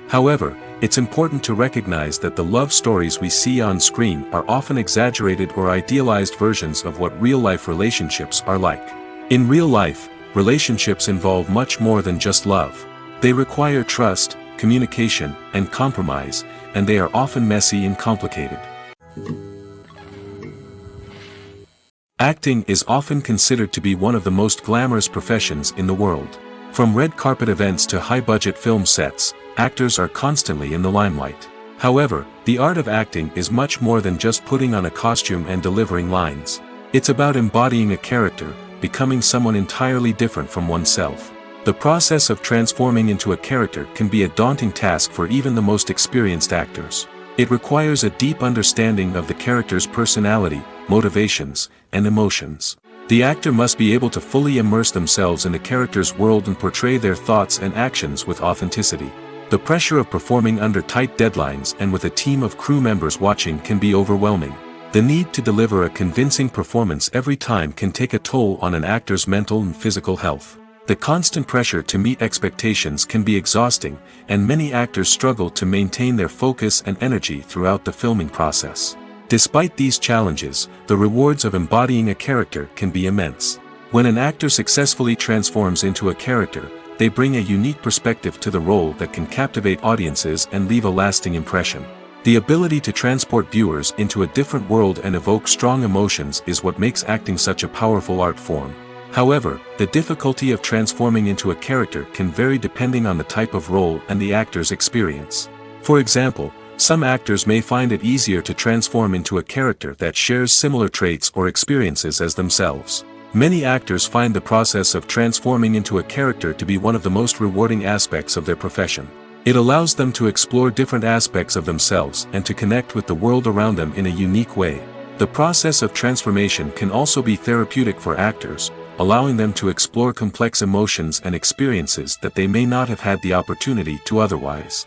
However, it's important to recognize that the love stories we see on screen are often exaggerated or idealized versions of what real-life relationships are like. In real life, relationships involve much more than just love. They require trust, communication, and compromise, and they are often messy and complicated. Acting is often considered to be one of the most glamorous professions in the world. From red carpet events to high-budget film sets, actors are constantly in the limelight. However, the art of acting is much more than just putting on a costume and delivering lines. It's about embodying a character, becoming someone entirely different from oneself. The process of transforming into a character can be a daunting task for even the most experienced actors. It requires a deep understanding of the character's personality, motivations, and emotions. The actor must be able to fully immerse themselves in the character's world and portray their thoughts and actions with authenticity. The pressure of performing under tight deadlines and with a team of crew members watching can be overwhelming. The need to deliver a convincing performance every time can take a toll on an actor's mental and physical health. The constant pressure to meet expectations can be exhausting, and many actors struggle to maintain their focus and energy throughout the filming process. Despite these challenges, the rewards of embodying a character can be immense. When an actor successfully transforms into a character, they bring a unique perspective to the role that can captivate audiences and leave a lasting impression. The ability to transport viewers into a different world and evoke strong emotions is what makes acting such a powerful art form. However, the difficulty of transforming into a character can vary depending on the type of role and the actor's experience. For example, some actors may find it easier to transform into a character that shares similar traits or experiences as themselves. Many actors find the process of transforming into a character to be one of the most rewarding aspects of their profession. It allows them to explore different aspects of themselves and to connect with the world around them in a unique way. The process of transformation can also be therapeutic for actors, allowing them to explore complex emotions and experiences that they may not have had the opportunity to otherwise.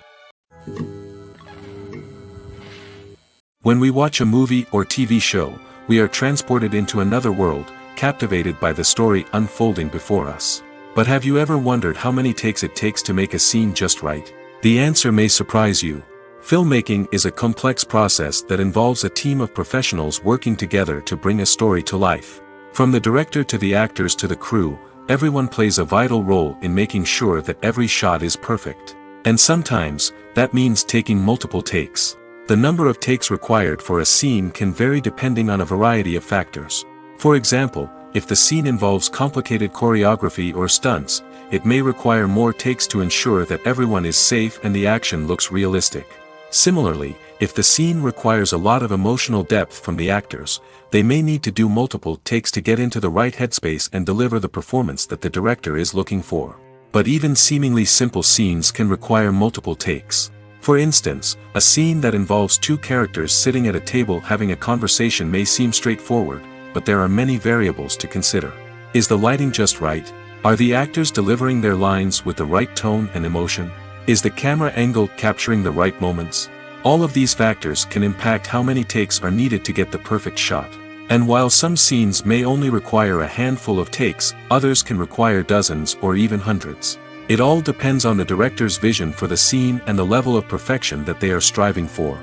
When we watch a movie or TV show, we are transported into another world, captivated by the story unfolding before us. But have you ever wondered how many takes it takes to make a scene just right? The answer may surprise you. Filmmaking is a complex process that involves a team of professionals working together to bring a story to life. From the director to the actors to the crew, everyone plays a vital role in making sure that every shot is perfect. And sometimes, that means taking multiple takes. The number of takes required for a scene can vary depending on a variety of factors. For example, if the scene involves complicated choreography or stunts, it may require more takes to ensure that everyone is safe and the action looks realistic. Similarly, if the scene requires a lot of emotional depth from the actors, they may need to do multiple takes to get into the right headspace and deliver the performance that the director is looking for. But even seemingly simple scenes can require multiple takes. For instance, a scene that involves two characters sitting at a table having a conversation may seem straightforward, but there are many variables to consider. Is the lighting just right? Are the actors delivering their lines with the right tone and emotion? Is the camera angle capturing the right moments? All of these factors can impact how many takes are needed to get the perfect shot. And while some scenes may only require a handful of takes, others can require dozens or even hundreds. It all depends on the director's vision for the scene and the level of perfection that they are striving for.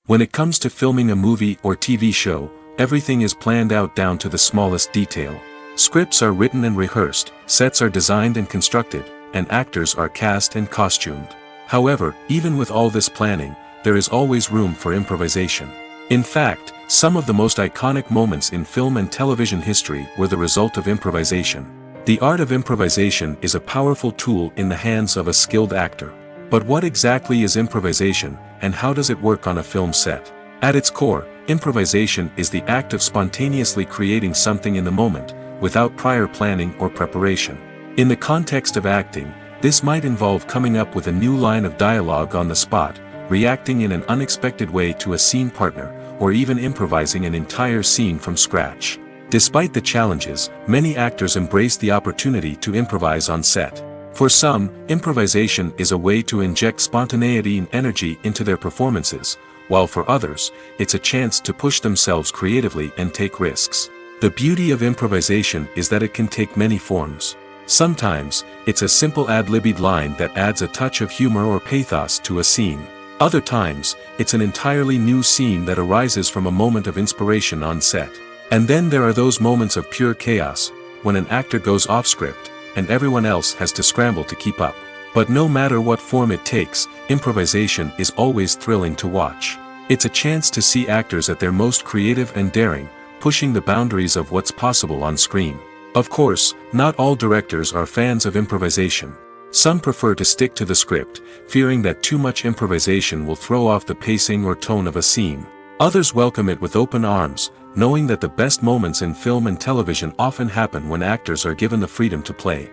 When it comes to filming a movie or TV show, everything is planned out down to the smallest detail. Scripts are written and rehearsed, sets are designed and constructed, and actors are cast and costumed. However, even with all this planning, there is always room for improvisation. In fact, some of the most iconic moments in film and television history were the result of improvisation. The art of improvisation is a powerful tool in the hands of a skilled actor. But what exactly is improvisation, and how does it work on a film set? At its core, improvisation is the act of spontaneously creating something in the moment, without prior planning or preparation. In the context of acting, this might involve coming up with a new line of dialogue on the spot, reacting in an unexpected way to a scene partner, or even improvising an entire scene from scratch. Despite the challenges, many actors embrace the opportunity to improvise on set. For some, improvisation is a way to inject spontaneity and energy into their performances, while for others, it's a chance to push themselves creatively and take risks. The beauty of improvisation is that it can take many forms. Sometimes, it's a simple ad-libbed line that adds a touch of humor or pathos to a scene. Other times, it's an entirely new scene that arises from a moment of inspiration on set. And then there are those moments of pure chaos, when an actor goes off script, and everyone else has to scramble to keep up. But no matter what form it takes, improvisation is always thrilling to watch. It's a chance to see actors at their most creative and daring, pushing the boundaries of what's possible on screen. Of course, not all directors are fans of improvisation. Some prefer to stick to the script, fearing that too much improvisation will throw off the pacing or tone of a scene. Others welcome it with open arms, knowing that the best moments in film and television often happen when actors are given the freedom to play.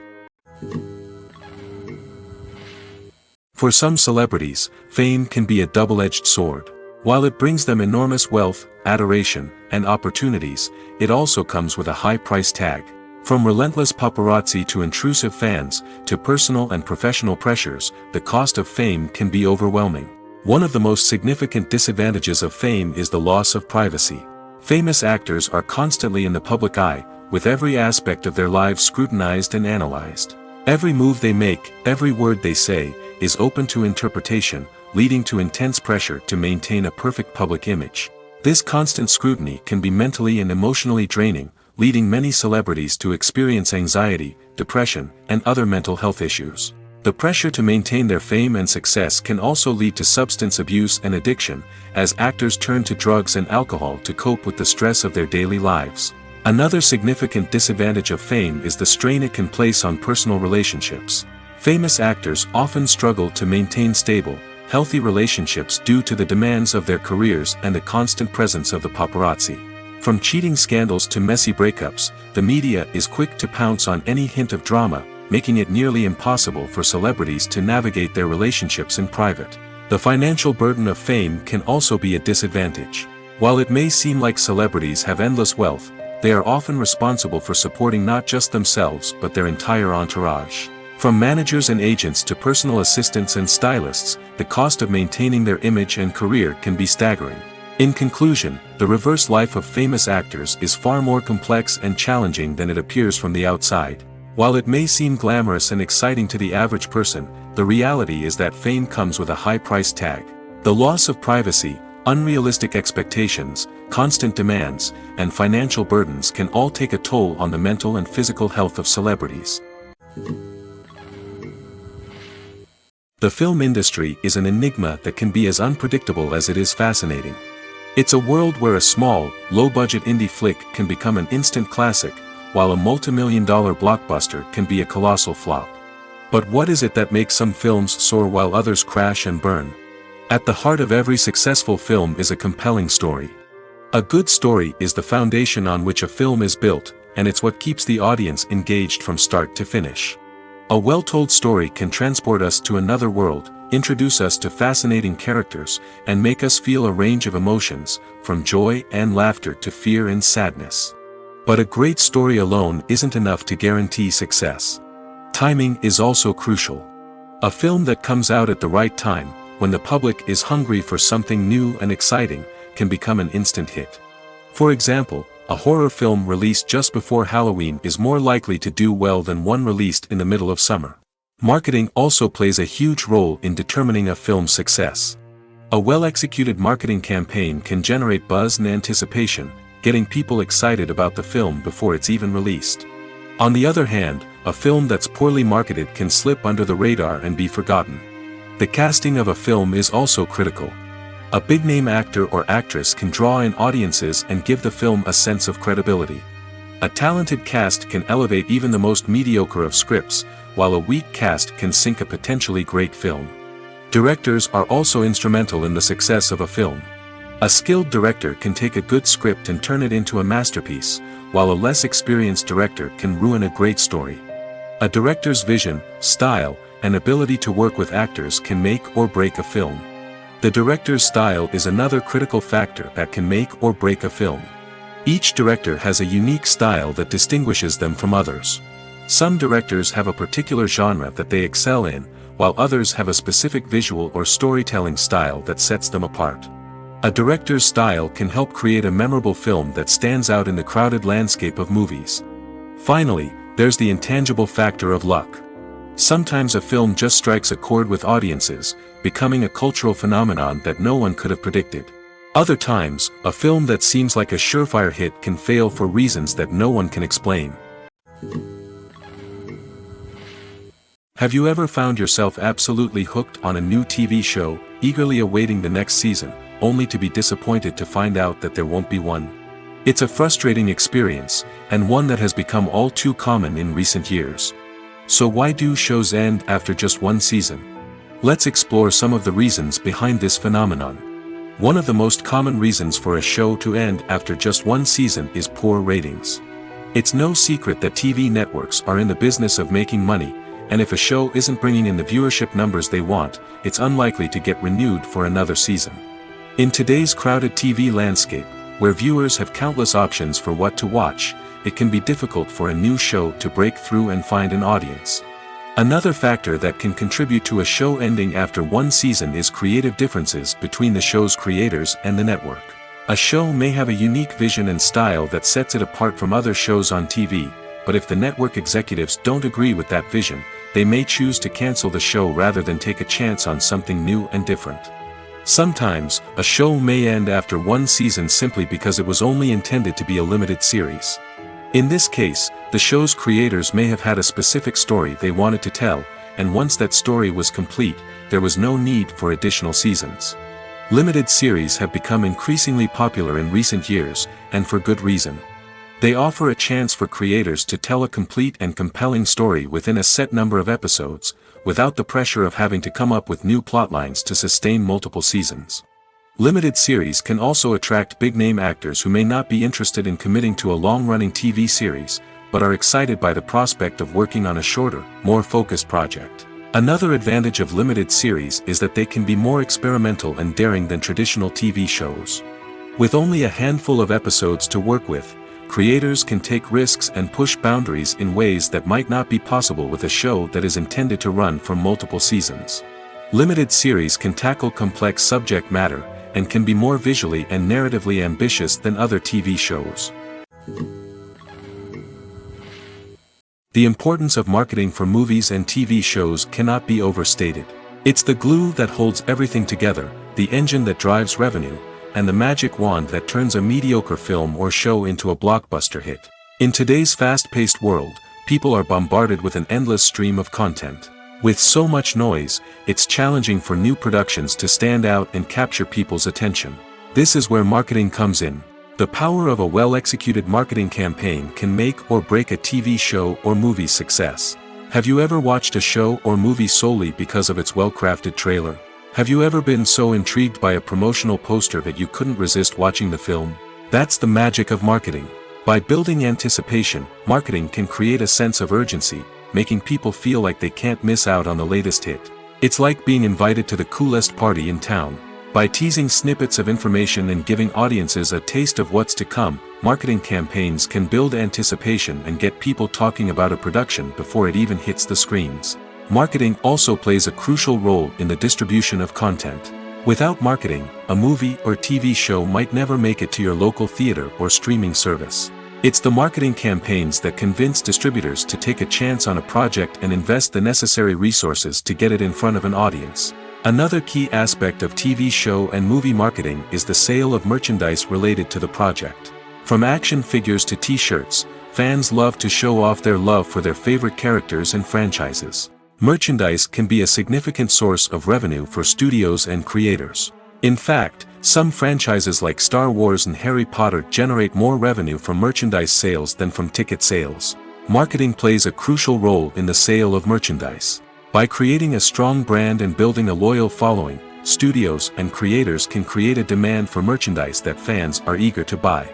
For some celebrities, fame can be a double-edged sword. While it brings them enormous wealth, adoration, and opportunities, it also comes with a high price tag. From relentless paparazzi to intrusive fans, to personal and professional pressures, the cost of fame can be overwhelming. One of the most significant disadvantages of fame is the loss of privacy. Famous actors are constantly in the public eye, with every aspect of their lives scrutinized and analyzed. Every move they make, every word they say, is open to interpretation, leading to intense pressure to maintain a perfect public image. This constant scrutiny can be mentally and emotionally draining, leading many celebrities to experience anxiety, depression, and other mental health issues. The pressure to maintain their fame and success can also lead to substance abuse and addiction, as actors turn to drugs and alcohol to cope with the stress of their daily lives. Another significant disadvantage of fame is the strain it can place on personal relationships. Famous actors often struggle to maintain stable, healthy relationships due to the demands of their careers and the constant presence of the paparazzi. From cheating scandals to messy breakups, the media is quick to pounce on any hint of drama, making it nearly impossible for celebrities to navigate their relationships in private. The financial burden of fame can also be a disadvantage. While it may seem like celebrities have endless wealth, they are often responsible for supporting not just themselves but their entire entourage. From managers and agents to personal assistants and stylists, the cost of maintaining their image and career can be staggering. In conclusion, the reverse life of famous actors is far more complex and challenging than it appears from the outside. While it may seem glamorous and exciting to the average person, the reality is that fame comes with a high price tag. The loss of privacy, Unrealistic expectations, constant demands, and financial burdens can all take a toll on the mental and physical health of celebrities. The film industry is an enigma that can be as unpredictable as it is fascinating. It's a world where a small, low-budget indie flick can become an instant classic, while a multi-million-dollar blockbuster can be a colossal flop. But what is it that makes some films soar while others crash and burn? At the heart of every successful film is a compelling story. A good story is the foundation on which a film is built, and it's what keeps the audience engaged from start to finish. A well-told story can transport us to another world, introduce us to fascinating characters, and make us feel a range of emotions, from joy and laughter to fear and sadness. But a great story alone isn't enough to guarantee success. Timing is also crucial. A film that comes out at the right time, when the public is hungry for something new and exciting, can become an instant hit. For example, a horror film released just before Halloween is more likely to do well than one released in the middle of summer. Marketing also plays a huge role in determining a film's success. A well-executed marketing campaign can generate buzz and anticipation, getting people excited about the film before it's even released. On the other hand, a film that's poorly marketed can slip under the radar and be forgotten. The casting of a film is also critical. A big-name actor or actress can draw in audiences and give the film a sense of credibility. A talented cast can elevate even the most mediocre of scripts, while a weak cast can sink a potentially great film. Directors are also instrumental in the success of a film. A skilled director can take a good script and turn it into a masterpiece, while a less experienced director can ruin a great story. A director's vision, style, and ability to work with actors can make or break a film. The director's style is another critical factor that can make or break a film. Each director has a unique style that distinguishes them from others. Some directors have a particular genre that they excel in, while others have a specific visual or storytelling style that sets them apart. A director's style can help create a memorable film that stands out in the crowded landscape of movies. Finally, there's the intangible factor of luck. Sometimes a film just strikes a chord with audiences, becoming a cultural phenomenon that no one could have predicted. Other times, a film that seems like a surefire hit can fail for reasons that no one can explain. Have you ever found yourself absolutely hooked on a new TV show, eagerly awaiting the next season, only to be disappointed to find out that there won't be one? It's a frustrating experience, and one that has become all too common in recent years. So why do shows end after just one season? Let's explore some of the reasons behind this phenomenon. One of the most common reasons for a show to end after just one season is poor ratings. It's no secret that TV networks are in the business of making money, and if a show isn't bringing in the viewership numbers they want, it's unlikely to get renewed for another season. In today's crowded TV landscape, where viewers have countless options for what to watch, it can be difficult for a new show to break through and find an audience. Another factor that can contribute to a show ending after one season is creative differences between the show's creators and the network. A show may have a unique vision and style that sets it apart from other shows on TV, but if the network executives don't agree with that vision, they may choose to cancel the show rather than take a chance on something new and different. Sometimes, a show may end after one season simply because it was only intended to be a limited series. In this case, the show's creators may have had a specific story they wanted to tell, and once that story was complete, there was no need for additional seasons. Limited series have become increasingly popular in recent years, and for good reason. They offer a chance for creators to tell a complete and compelling story within a set number of episodes, without the pressure of having to come up with new plotlines to sustain multiple seasons. Limited series can also attract big-name actors who may not be interested in committing to a long-running TV series, but are excited by the prospect of working on a shorter, more focused project. Another advantage of limited series is that they can be more experimental and daring than traditional TV shows. With only a handful of episodes to work with, creators can take risks and push boundaries in ways that might not be possible with a show that is intended to run for multiple seasons. Limited series can tackle complex subject matter, and can be more visually and narratively ambitious than other TV shows. The importance of marketing for movies and TV shows cannot be overstated. It's the glue that holds everything together, the engine that drives revenue, and the magic wand that turns a mediocre film or show into a blockbuster hit. In today's fast-paced world, people are bombarded with an endless stream of content. With so much noise, it's challenging for new productions to stand out and capture people's attention. This is where marketing comes in. The power of a well-executed marketing campaign can make or break a TV show or movie's success. Have you ever watched a show or movie solely because of its well-crafted trailer? Have you ever been so intrigued by a promotional poster that you couldn't resist watching the film? That's the magic of marketing. By building anticipation, marketing can create a sense of urgency, making people feel like they can't miss out on the latest hit. It's like being invited to the coolest party in town. By teasing snippets of information and giving audiences a taste of what's to come, marketing campaigns can build anticipation and get people talking about a production before it even hits the screens. Marketing also plays a crucial role in the distribution of content. Without marketing, a movie or TV show might never make it to your local theater or streaming service. It's the marketing campaigns that convince distributors to take a chance on a project and invest the necessary resources to get it in front of an audience. Another key aspect of TV show and movie marketing is the sale of merchandise related to the project. From action figures to t-shirts, fans love to show off their love for their favorite characters and franchises. Merchandise can be a significant source of revenue for studios and creators. In fact, some franchises like Star Wars and Harry Potter generate more revenue from merchandise sales than from ticket sales. Marketing plays a crucial role in the sale of merchandise. By creating a strong brand and building a loyal following, studios and creators can create a demand for merchandise that fans are eager to buy.